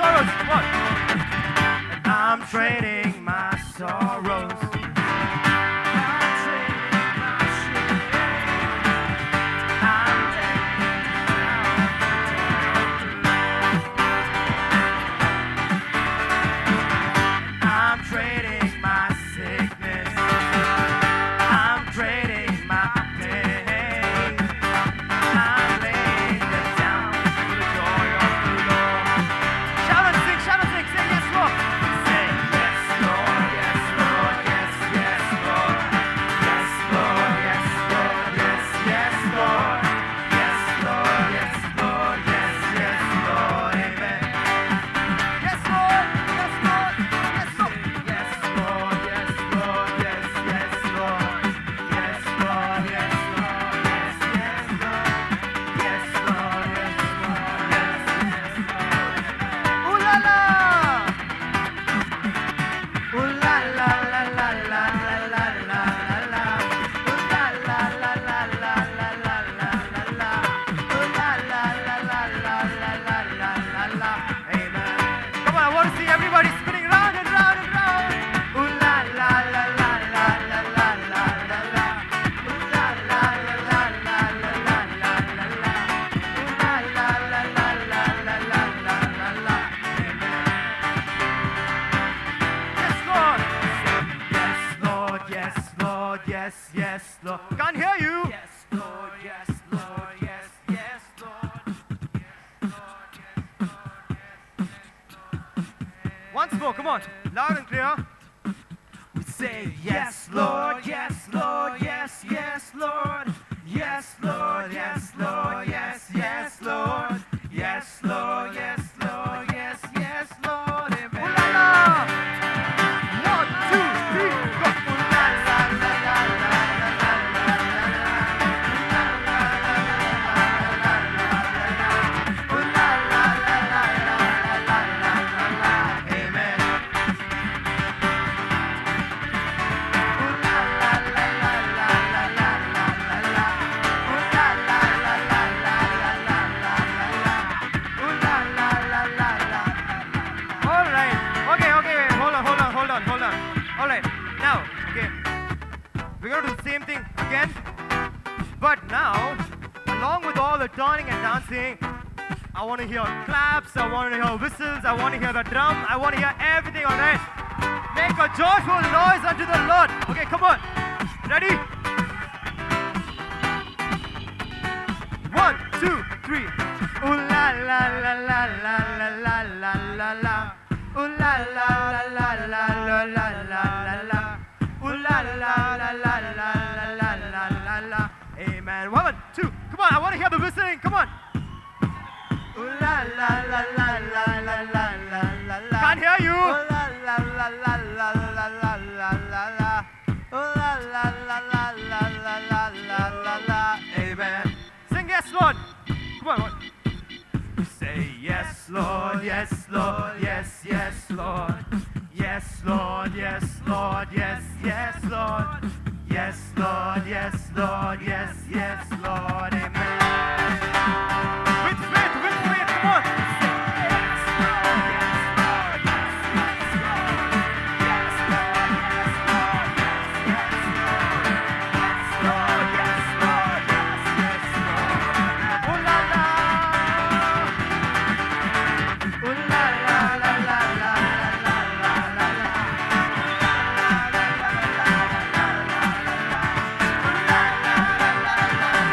E: sorrows. Come on. And I'm trading my sorrows. I'm trading my shame. I'm trading my sickness. I'm trading my pain. I'm laying it down for the joy of the Lord. Shout and sing, say yes, Lord. Say yes, Lord, yes, Lord, yes, yes, Lord. Yes, Lord, yes, Lord, yes, yes, Lord. Yes, Lord, yes, Lord, yes, yes, Lord. Amen. Yes, Lord, yes, Lord, yes, Lord. Yes, Lord, yes, Lord, yes, yes, Lord. Yes, Lord, yes, Lord, yes, yes, Lord. Yes, Lord, yes, Lord, yes, yes, Lord. Ooh la la! Ooh la la la la la la la la la. Ooh la la la la la la la la la. Ooh la la la la la la la la la. Amen. Come on, I want to see everybody spinning round and round and round. Ooh la la la la la la la la la la. Ooh la la la la la la la la la la. Ooh la la la la la la la la la la. Amen. Yes, Lord. Yes, Lord. Yes, Lord. Yes, yes, Lord. Can't hear you. Yes, Lord. Yes, Lord. Yes, yes, Lord. Once more, come on, loud and clear. We say yes, Lord, yes, Lord, yes, yes, Lord, yes, Lord, yes, Lord, yes, yes, Lord, yes, Lord, yes, Lord, yes, yes, Lord. Amen. Ooh la la! 1, 2, 3, go! Ooh la la la la la la la la la. Ooh la la la la la la la la la. Amen. Ooh la la la la la la la la la. Ooh la la la la la la la la la. Ooh la la la la la. All right. Okay. Hold on. All right. Now, okay. We're going to do the same thing again. But now, along with all the turning and dancing, I want to hear claps, I want to hear whistles, I want to hear the drum, I want to hear everything, all right? Make a joyful noise unto the Lord. Okay, come on. Ready? 1, 2, 3. Ooh la la la la la la la la la la. Ooh la la la la la la la la la la. Ooh la la la la la la la la la la. Amen. 1, 2. Come on, I want to hear the whistling. Come on. Ooh la la la la la la la la la la. Can't hear you. Ooh la la la la la la la la la la. Ooh la la la la la la la la la la. Amen. Sing yes, Lord. Come on. Say yes, Lord, yes, Lord, yes, yes, Lord. Yes, Lord, yes, Lord, yes, yes, Lord. Yes, Lord, yes, Lord, yes, yes, Lord. Amen. With faith, come on. Say yes, Lord, yes, Lord, yes, yes, Lord. Yes, Lord, yes, Lord, yes, yes, Lord. Yes, Lord, yes, Lord, yes, yes, Lord. Ooh la la. Ooh la la la la la la la la la. Ooh la la la la la la la la. Ooh la la la la la la.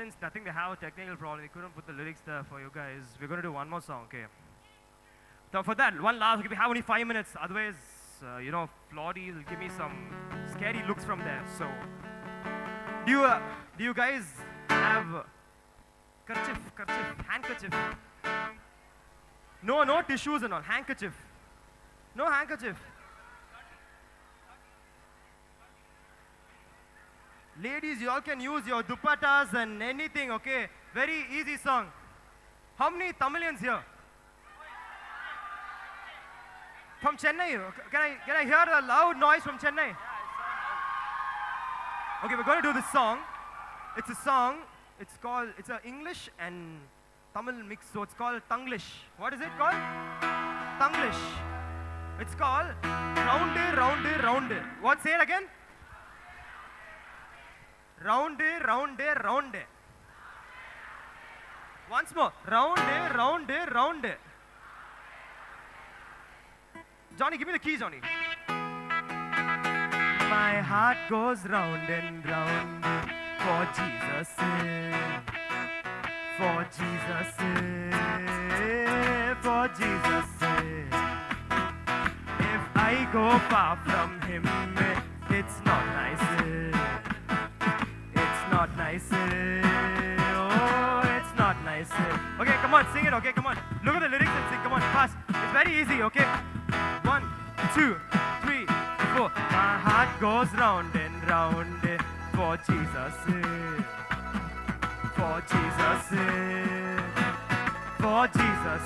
E: since I think we have a technical problem, we couldn't put the lyrics there for you guys. We're going to do one more song, okay? So for that, one last, okay, we have only 5 minutes. Otherwise, Flordy will give me some scary looks from there. So, do you guys have handkerchief? No tissues and all. Handkerchief. No handkerchief. Ladies, you all can use your dupattas and anything, okay? Very easy song. How many Tamilians here? From Chennai? Can I hear a loud noise from Chennai? Okay, we're going to do this song. It's a song. It's a English and Tamil mix, so it's called Tanglish. What is it called? Tanglish. It's called Round. What? Say it again. Round. Once more. Round. Johnny, give me the key, Johnny. My heart goes round and round for Jesus. For Jesus. For Jesus. If I go far from him, it's not nice. Not nice. Oh, it's not nice. Okay, come on, sing it, okay, come on. Look at the lyrics and sing, come on, fast. It's very easy, okay? 1, 2, 3, 4. My heart goes round and round for Jesus. For Jesus. For Jesus.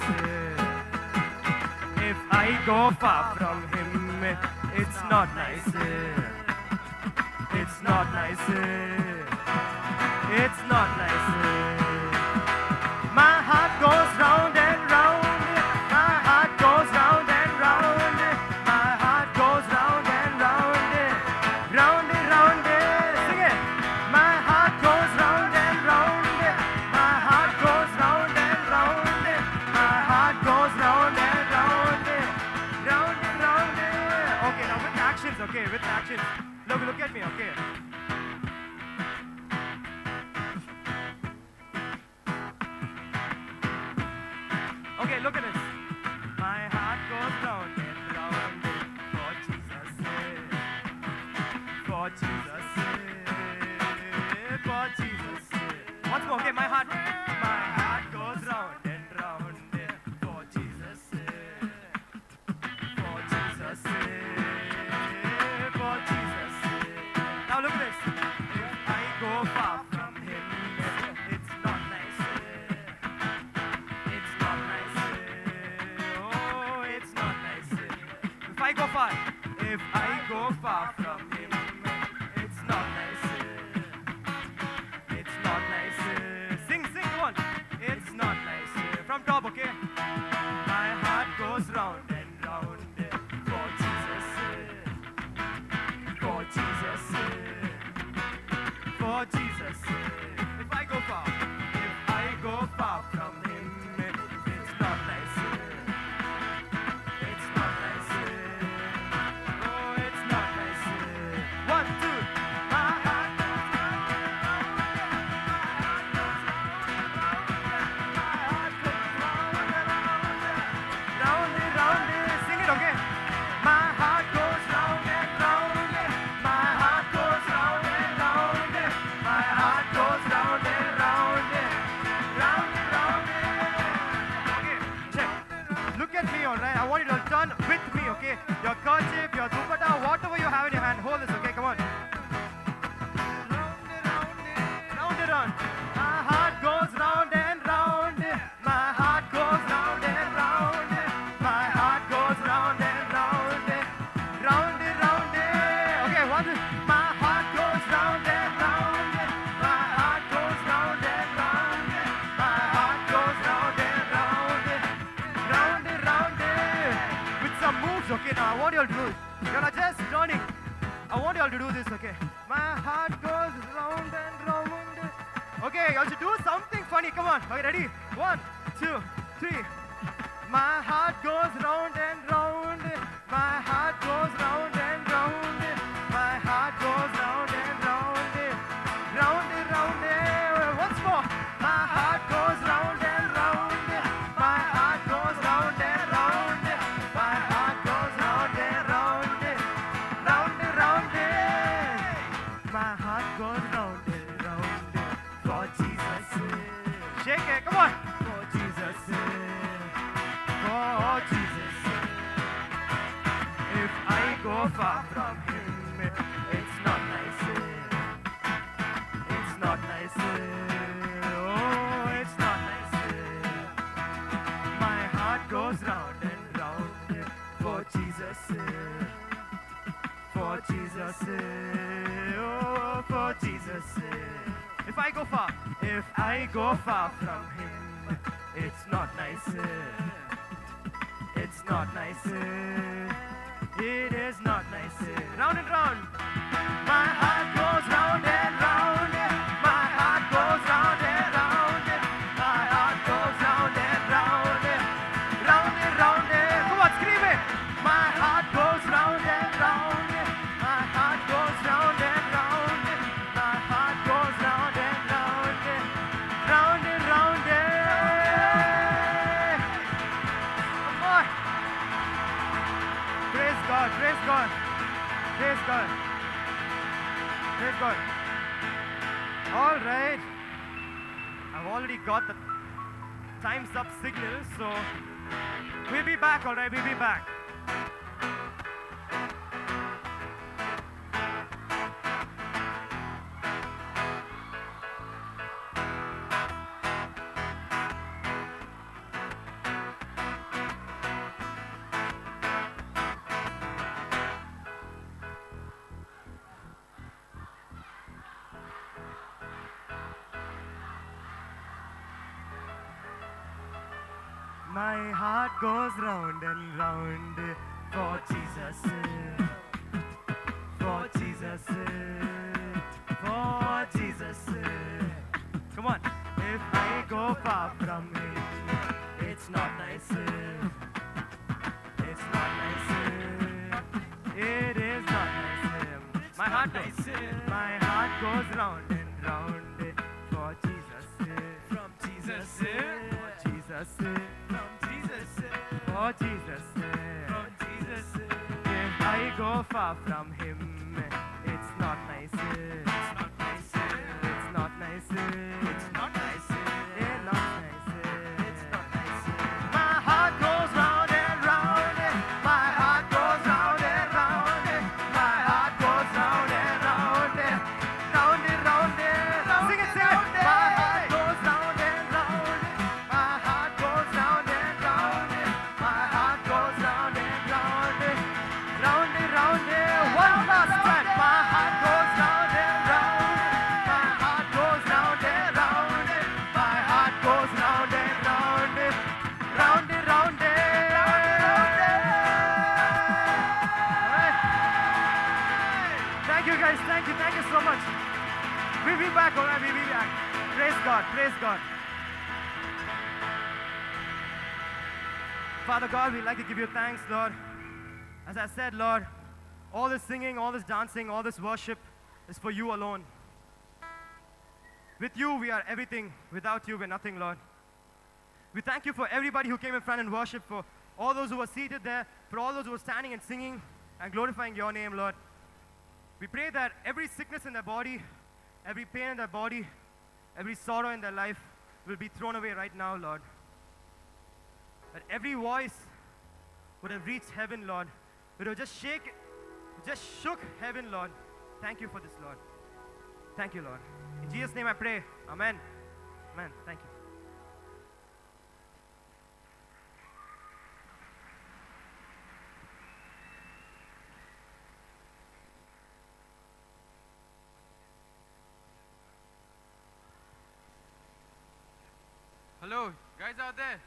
E: If I go far from him, it's not nice. It's not nice. It's not nice. My heart goes round and round. My heart goes round and round. My heart goes round and round. Round. Sing it. My heart goes round and round. My heart goes round and round. My heart goes round and round. Round. Okay, now with actions, okay, with actions. Look at me, okay. Okay, look at this. My heart goes round and round for Jesus. For Jesus. For Jesus. Once more, okay, my heart goes round and round for Jesus. For Jesus. For Jesus. Now look at this. If I go far from him, it's not nice. It's not nice. Oh, it's not nice. If I go far from him, it's not nice. It's not nice. Sing, come on. It's not nice. From top, okay? My heart goes round and round for Jesus. For Jesus. For Jesus. If I go far from him, it's not nice. It's not nice. Oh, it's not nice. 1, 2. My heart goes round and round. My heart goes round and round. Round. Sing it, okay? My heart goes round and round. My heart goes round and round. My heart goes round and round. Round. Okay, check. Look at me, alright? I want you to turn with me, okay? Your kerchief, your dupatta, whatever you have in your hand, hold this, okay? Come on. Round. My heart goes round and round. My heart goes round and round. My heart goes round and round. Round. Okay, one. My heart goes round and round. My heart goes round and round. My heart goes round and round. Round. With some moves, okay? Now I want you all to do it. You're not just turning. I want you all to do this, okay? My heart goes round and round. Okay, you should do something funny. Come on. Okay, ready? 1, 2, 3. My heart goes round and round. My heart goes round and round. My heart goes round and round. Round. Once more. Shake it, come on. For Jesus' sake. For Jesus' sake. If I go far from Him, it's not nice. It's not nice. Oh, it's not nice. My heart goes round and round. For Jesus' sake. For Jesus' sake. Oh, for Jesus' sake. If I go far from Him, it's not nice. It's not nice. It is not nice. Round and round. My heart goes round and round. My heart goes round and round. My heart goes round and round. Round and round. Come on, scream it. My heart goes round and round. My heart goes round and round. My heart goes round and round. Round and round. Come on. Praise God, praise God, praise God, praise God. All right. I've already got the time's up signal, so we'll be back, all right, we'll be back. My heart goes round and round for Jesus, for Jesus, for Jesus. Come on. If I go far from Him, it's not nice. It's not nice. It is not nice. My heart goes round and round for Jesus, from Jesus, for Jesus. For Jesus, from Jesus. If I go far from Him, it's not nice. It's not nice. It's not nice. It's not nice. It's not nice. It's not nice. My heart goes round and round. My heart goes round and round. My heart goes round and round. Round and round. Sing it, sing it. My heart goes round and round. My heart goes round and round. My heart goes round and round, round and round. One last time. My heart goes round and round. My heart goes round and round. My heart goes round and round, round and round. Thank you guys. Thank you so much. We'll be back, all right. We'll be back. Praise God. Praise God. Father God, we'd like to give you thanks, Lord. As I said, Lord, all this singing, all this dancing, all this worship is for you alone. With you, we are everything. Without you, we're nothing, Lord. We thank you for everybody who came in front and worshiped, for all those who were seated there, for all those who were standing and singing and glorifying your name, Lord. We pray that every sickness in their body, every pain in their body, every sorrow in their life will be thrown away right now, Lord. That every voice would have reached heaven, Lord. Would have just shook heaven, Lord. Thank you for this, Lord. Thank you, Lord. In Jesus' name I pray. Amen. Amen. Thank you.
B: Hello, guys out there.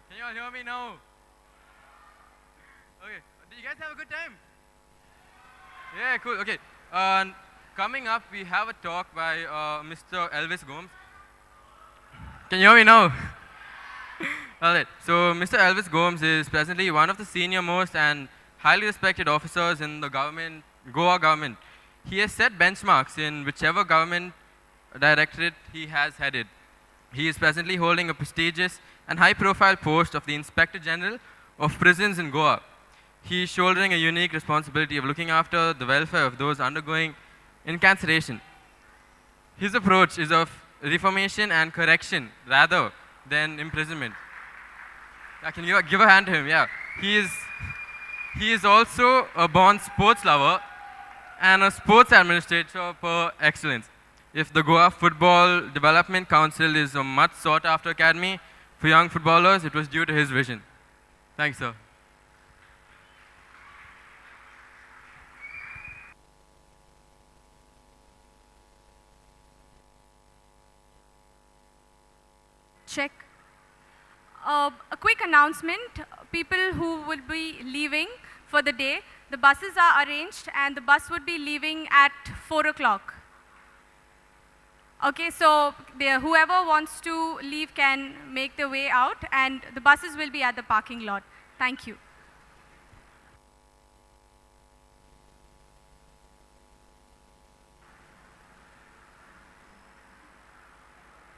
B: Can you all hear me now? Okay. Did you guys have a good time? Yeah, cool. Okay. Coming up, we have a talk by Mr. Elvis Gomes. Can you hear me now? All right. So, Mr. Elvis Gomes is presently one of the senior most and highly respected officers in the government, Goa government. He has set benchmarks in whichever government directorate he has headed. He is presently holding a prestigious and high-profile post of the Inspector General of Prisons in Goa. He is shouldering a unique responsibility of looking after the welfare of those undergoing incarceration. His approach is of reformation and correction rather than imprisonment. I can give a hand to him, yeah. He is also a born sports lover and a sports administrator per excellence. If the Goa Football Development Council is a much sought after academy for young footballers, it was due to his vision. Thanks, sir.
A: Check. A quick announcement, people who will be leaving for the day, the buses are arranged and the bus would be leaving at 4 o'clock. Okay, so whoever wants to leave can make their way out and the buses will be at the parking lot. Thank you.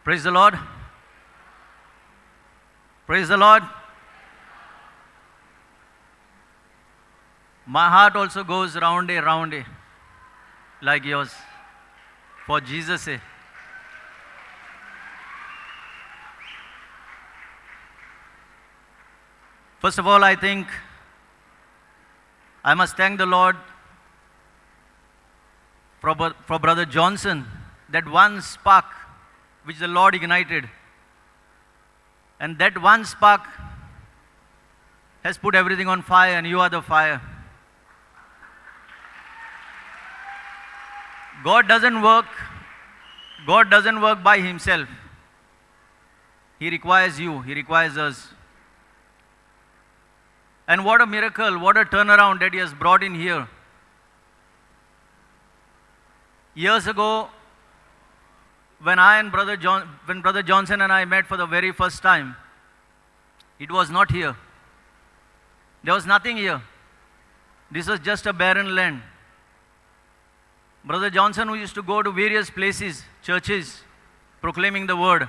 F: Praise the Lord. Praise the Lord. My heart also goes round like yours, for Jesus' sake. First of all, I think I must thank the Lord for Brother Johnson, that one spark which the Lord ignited. And that one spark has put everything on fire, and you are the fire. God doesn't work by himself. He requires you, he requires us. And what a miracle, what a turnaround that he has brought in here. Years ago, when Brother Johnson and I met for the very first time, it was not here. There was nothing here. This was just a barren land. Brother Johnson, who used to go to various places, churches, proclaiming the word.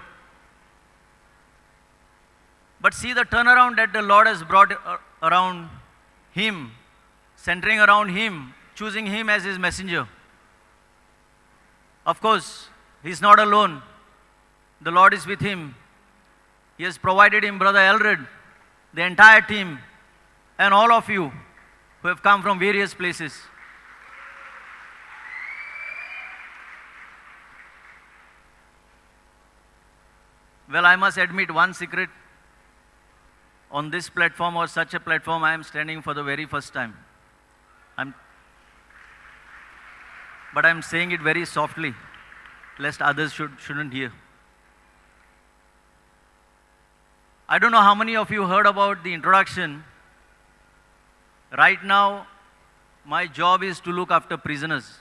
F: But see the turnaround that the Lord has brought around him, centering around him, choosing him as his messenger. Of course, he's not alone. The Lord is with him. He has provided him Brother Elred, the entire team, and all of you who have come from various places. Well, I must admit one secret. On this platform or such a platform, I am standing for the very first time. But I'm saying it very softly, lest others shouldn't hear. I don't know how many of you heard about the introduction. Right now, my job is to look after prisoners.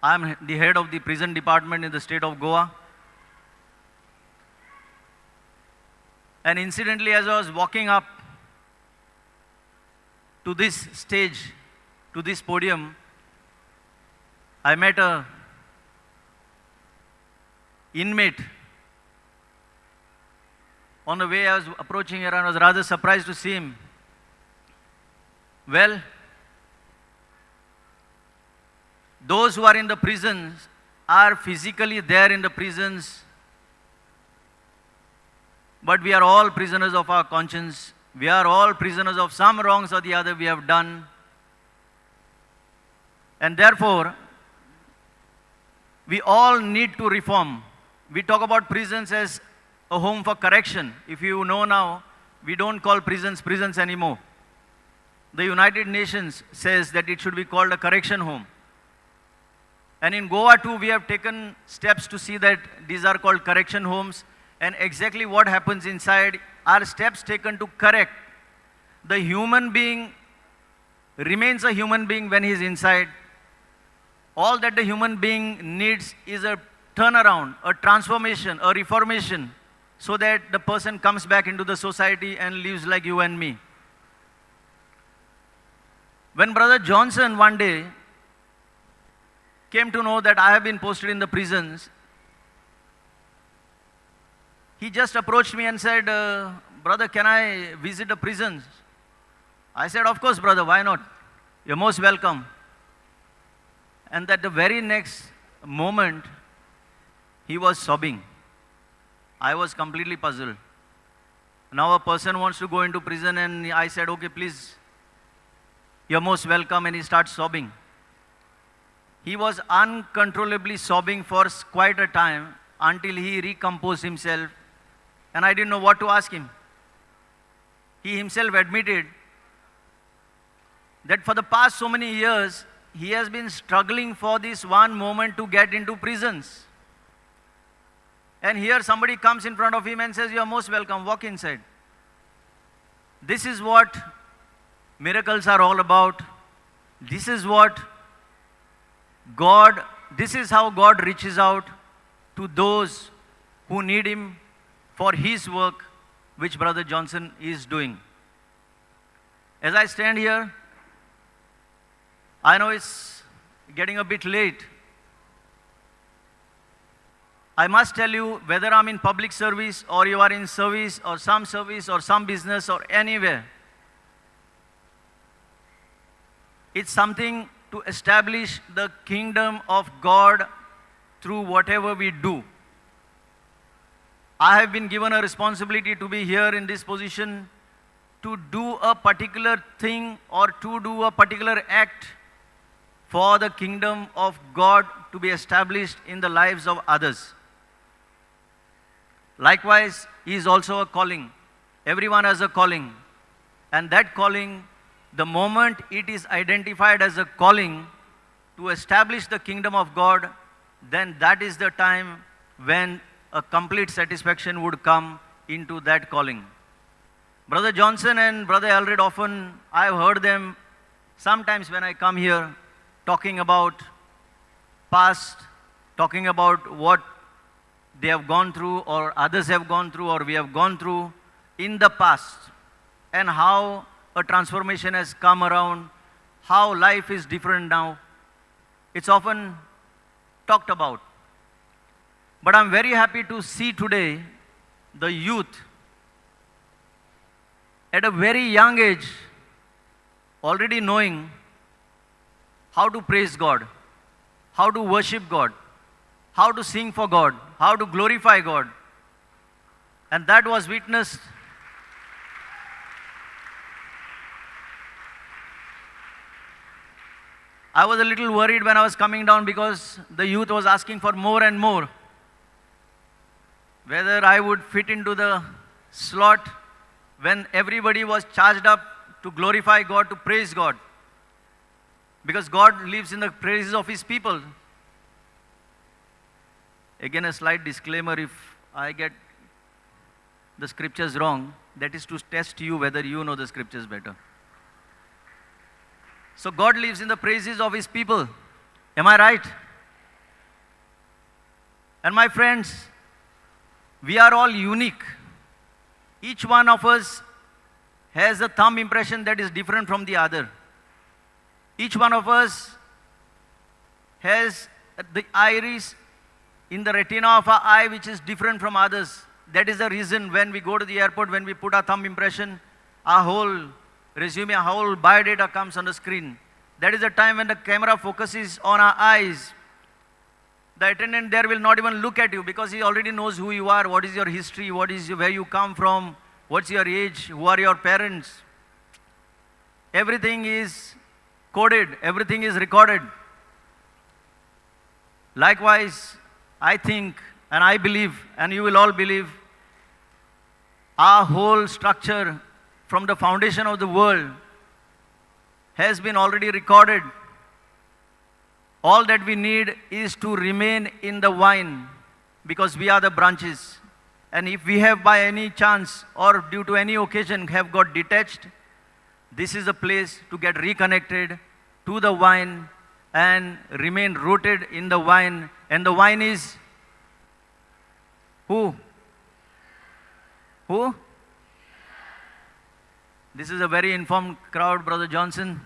F: I'm the head of the prison department in the state of Goa. And incidentally, as I was walking up to this stage, to this podium, I met a inmate. On the way I was approaching here, I was rather surprised to see him. Well, those who are in the prisons are physically there in the prisons, but we are all prisoners of our conscience. We are all prisoners of some wrongs or the other we have done. And therefore, we all need to reform. We talk about prisons as a home for correction. If you know now, we don't call prisons prisons anymore. The United Nations says that it should be called a correction home. And in Goa too, we have taken steps to see that these are called correction homes. And exactly what happens inside are steps taken to correct. The human being remains a human being when he is inside. All that the human being needs is a turnaround, a transformation, a reformation, so that the person comes back into the society and lives like you and me. When Brother Johnson one day came to know that I have been posted in the prisons, he just approached me and said, brother, can I visit the prisons? I said, of course, brother, why not? You're most welcome. And at the very next moment, he was sobbing. I was completely puzzled. Now a person wants to go into prison and I said, okay, please, you're most welcome, and he starts sobbing. He was uncontrollably sobbing for quite a time until he recomposed himself, and I didn't know what to ask him. He himself admitted that for the past so many years, he has been struggling for this one moment to get into prisons. And here somebody comes in front of him and says, you are most welcome, walk inside. This is what miracles are all about. This is what this is how God reaches out to those who need Him for His work, which Brother Johnson is doing. As I stand here, I know it's getting a bit late. I must tell you, whether I'm in public service or you are in service or some business or anywhere, it's something to establish the kingdom of God through whatever we do. I have been given a responsibility to be here in this position to do a particular thing or to do a particular act for the kingdom of God to be established in the lives of others. Likewise, is also a calling. Everyone has a calling. And that calling, the moment it is identified as a calling to establish the kingdom of God, then that is the time when a complete satisfaction would come into that calling. Brother Johnson and Brother Alred, often I have heard them sometimes when I come here talking about past, talking about what they have gone through or others have gone through or we have gone through in the past, and how a transformation has come around, how life is different now. It's often talked about. But I'm very happy to see today the youth at a very young age already knowing how to praise God, how to worship God, how to sing for God, how to glorify God. And that was witnessed. I was a little worried when I was coming down because the youth was asking for more and more. Whether I would fit into the slot when everybody was charged up to glorify God, to praise God. Because God lives in the praises of His people. Again, a slight disclaimer, if I get the scriptures wrong, that is to test you whether you know the scriptures better. So God lives in the praises of His people. Am I right? And my friends, we are all unique. Each one of us has a thumb impression that is different from the other. Each one of us has the iris in the retina of our eye which is different from others. That is the reason when we go to the airport, when we put our thumb impression, our whole resume, our whole biodata comes on the screen. That is the time when the camera focuses on our eyes. The attendant there will not even look at you because he already knows who you are, what is your history, where you come from, what's your age, who are your parents. Everything is coded, everything is recorded. Likewise, I think and I believe, and you will all believe, our whole structure from the foundation of the world has been already recorded. All that we need is to remain in the vine because we are the branches. And if we have by any chance or due to any occasion have got detached, this is a place to get reconnected to the vine and remain rooted in the vine. And the vine is who? Who? This is a very informed crowd, Brother Johnson.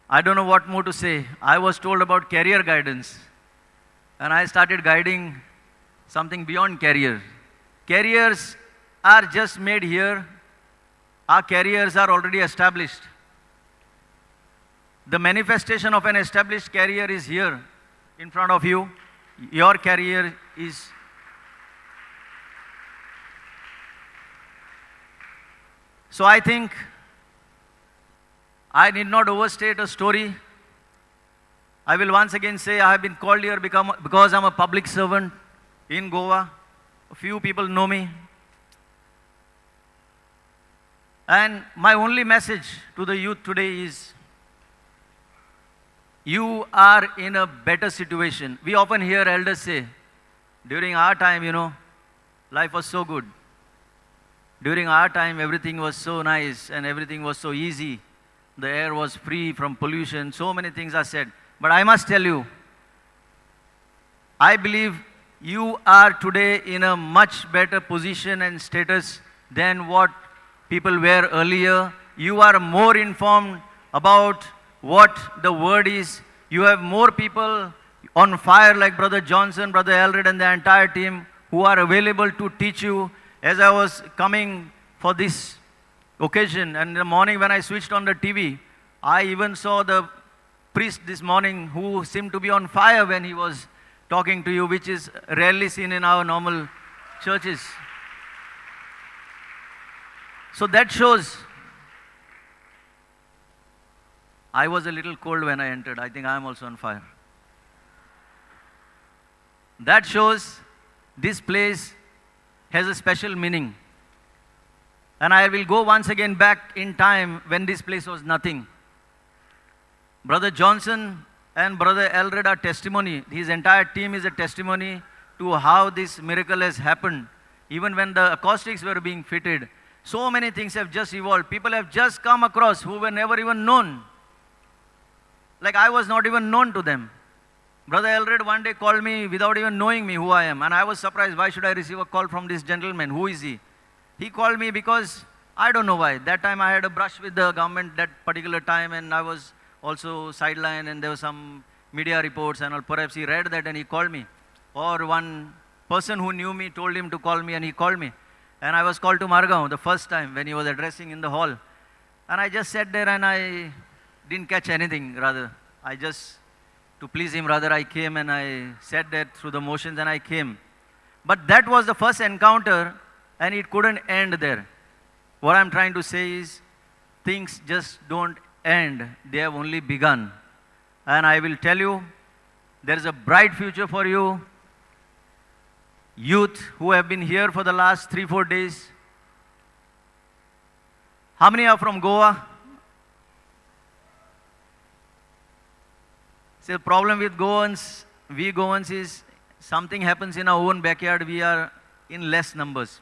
F: I don't know what more to say. I was told about career guidance, and I started guiding something beyond career. Careers are just made here. Our careers are already established. The manifestation of an established career is here. in front of you. Your career is so I think I need not overstate a story. I will once again say I have been called here because I'm a public servant in Goa. A few people know me. And my only message to the youth today is, you are in a better situation. We often hear elders say, during our time, life was so good. During our time, everything was so nice and everything was so easy. The air was free from pollution. So many things are said. But I must tell you, I believe you are today in a much better position and status than what people were earlier. You are more informed about what the word is. You have more people on fire like Brother Johnson, Brother Elred and the entire team who are available to teach you. As I was coming for this occasion and in the morning when I switched on the TV, I even saw the priest this morning who seemed to be on fire when he was talking to you, which is rarely seen in our normal churches. So that shows. I was a little cold when I entered. I think I am also on fire. That shows this place has a special meaning. And I will go once again back in time when this place was nothing. Brother Johnson and Brother Elred are testimony. His entire team is a testimony to how this miracle has happened. Even when the acoustics were being fitted, so many things have just evolved. People have just come across who were never even known. Like I was not even known to them. Brother Elred one day called me without even knowing me who I am. And I was surprised, why should I receive a call from this gentleman? Who is he? He called me because I don't know why. That time I had a brush with the government that particular time and I was also sidelined and there were some media reports and all. Perhaps he read that and he called me. Or one person who knew me told him to call me and he called me. And I was called to Margaon the first time when he was addressing in the hall. And I just sat there and I didn't catch anything rather. I just, to please him rather, I came and I sat there through the motions and I came. But that was the first encounter and it couldn't end there. What I'm trying to say is, things just don't end. They have only begun. And I will tell you, there is a bright future for you. Youth who have been here for the last 3-4 days. How many are from Goa? See, the problem with Goans, we Goans is something happens in our own backyard, we are in less numbers.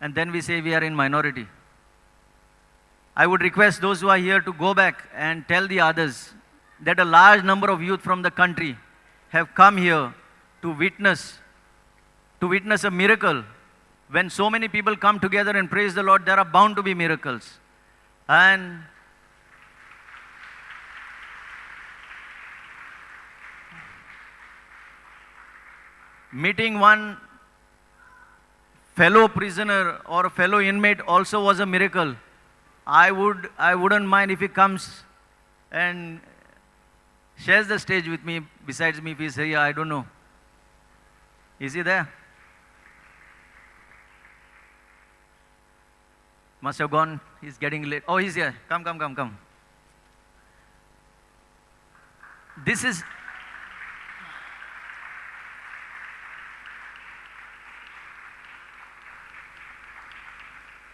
F: And then we say we are in minority. I would request those who are here to go back and tell the others that a large number of youth from the country have come here to witness a miracle. When so many people come together and praise the Lord, there are bound to be miracles. And meeting one fellow prisoner or a fellow inmate also was a miracle. I wouldn't mind if he comes and shares the stage with me, besides me if he's here, I don't know. Is he there? Must have gone, he's getting late. Oh, he's here. Come. This is,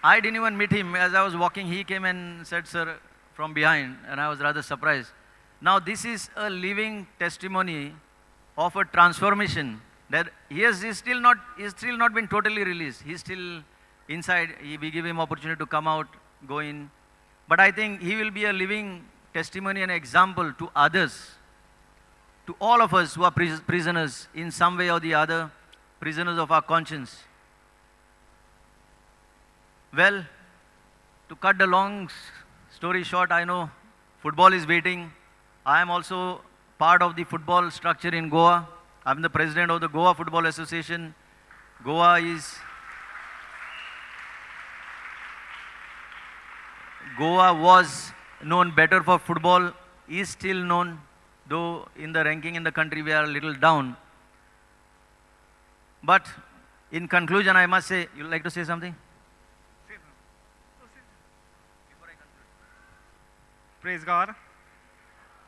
F: I didn't even meet him. As I was walking, he came and said, sir, from behind, and I was rather surprised. Now, this is a living testimony of a transformation that he's still not been totally released. He's still inside. We give him opportunity to come out, go in. But I think he will be a living testimony and example to others, to all of us who are prisoners in some way or the other, prisoners of our conscience. Well, to cut the long story short, I know football is waiting. I am also part of the football structure in Goa. I'm the president of the Goa Football Association. Goa was known better for football, is still known, though in the ranking in the country we are a little down. But in conclusion, I must say, you'd like to say something?
G: Praise God.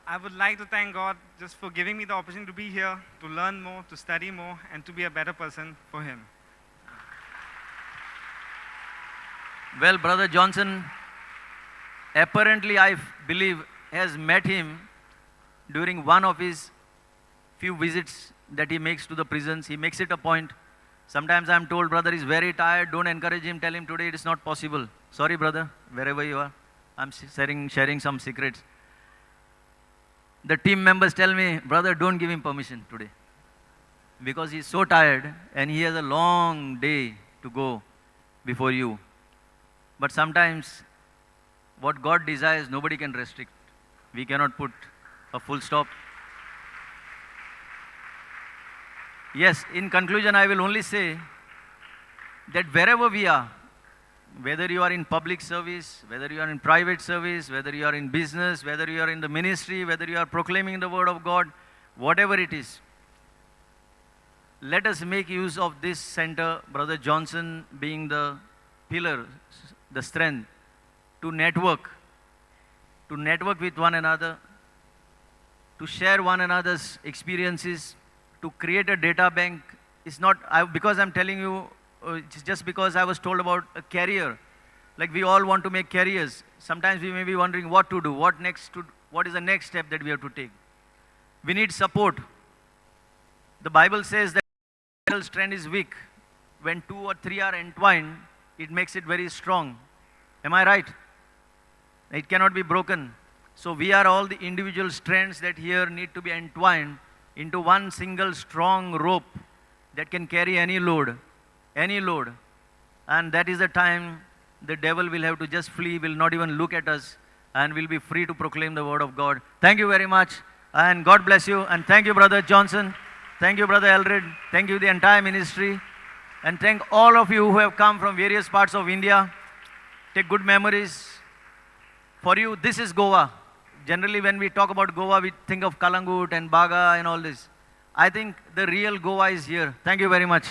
G: I would like to thank God just for giving me the opportunity to be here, to learn more, to study more, and to be a better person for Him.
F: Well, Brother Johnson, apparently I believe has met him during one of his few visits that he makes to the prisons. He makes it a point. Sometimes I'm told, brother is very tired, don't encourage him, tell him today it is not possible. Sorry, brother, wherever you are. I'm sharing some secrets. The team members tell me, brother, don't give him permission today. Because he's so tired and he has a long day to go before you. But sometimes what God desires, nobody can restrict. We cannot put a full stop. Yes, in conclusion, I will only say that wherever we are, whether you are in public service, whether you are in private service, whether you are in business, whether you are in the ministry, whether you are proclaiming the word of God, whatever it is, let us make use of this center, Brother Johnson being the pillar, the strength, to network with one another, to share one another's experiences, to create a data bank. It's not, because I'm telling you, it's just because I was told about a career. Like we all want to make careers. Sometimes we may be wondering what to do, what is the next step that we have to take. We need support. The Bible says that strength is weak. When 2 or 3 are entwined, it makes it very strong. Am I right? It cannot be broken. So we are all the individual strands that here need to be entwined into one single strong rope that can carry any load. And that is the time the devil will have to just flee, will not even look at us, and will be free to proclaim the word of God. Thank you very much, and God bless you, and thank you, Brother Johnson. Thank you, Brother Eldred. Thank you, the entire ministry. And thank all of you who have come from various parts of India. Take good memories. For you, this is Goa. Generally, when we talk about Goa, we think of Kalangut and Baga and all this. I think the real Goa is here. Thank you very much.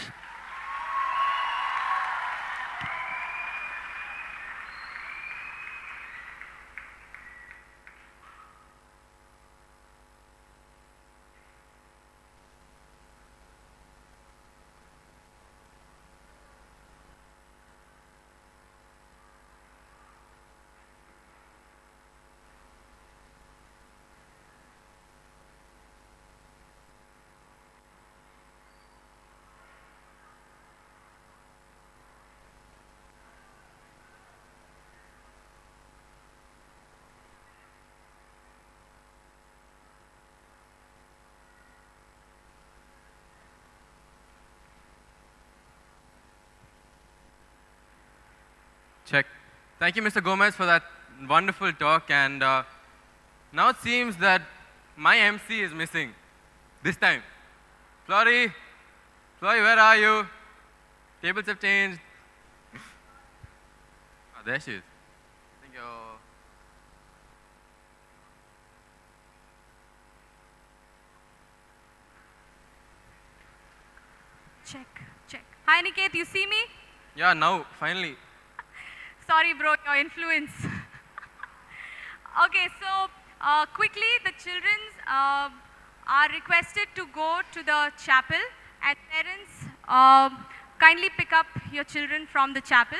B: Check. Thank you, Mr. Gomez, for that wonderful talk. And now it seems that my MC is missing this time. Flory, where are you? Tables have changed. Oh, there she is. Thank you.
A: Check. Hi, Niket, you see me?
B: Yeah, now, finally.
A: Sorry, bro, your influence. Okay, so quickly, the children are requested to go to the chapel, and parents kindly pick up your children from the chapel.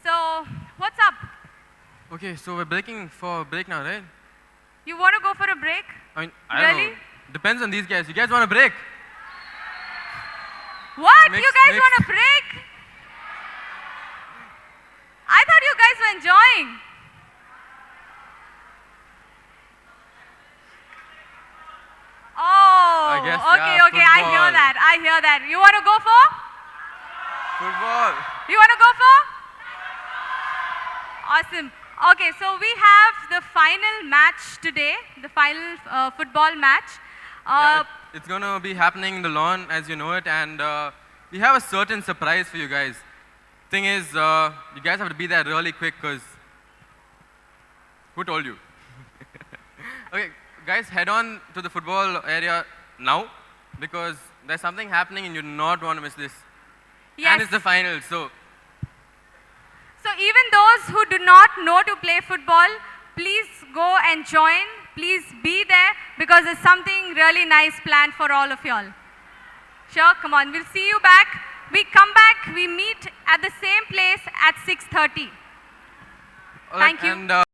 A: So, what's up?
B: Okay, so we're breaking for a break now, right?
A: You want to go for a break?
B: I mean, I don't
A: Really?
B: know. Depends on these guys. You guys want a break?
A: What?
B: Mix,
A: You guys
B: mix.
A: want a break? I thought you guys were enjoying. Oh,
B: I guess,
A: okay,
B: yeah,
A: okay. I hear
B: football.
A: that. You want to go for?
B: Football.
A: You want to go for? Awesome. Okay, so we have the final match today, the final football match.
B: Yeah, it's going to be happening in the lawn as you know it, and we have a certain surprise for you guys. Thing is, you guys have to be there really quick because who told you? Okay, guys, head on to the football area now because there's something happening and you do not want to miss this.
A: Yes.
B: And it's the final, so
A: So even those who do not know to play football, please go and join. Please be there because there's something really nice planned for all of y'all. Sure, come on. We'll see you back. We come back. We meet at the same place at 6:30.
B: all right,
A: Thank you.
B: And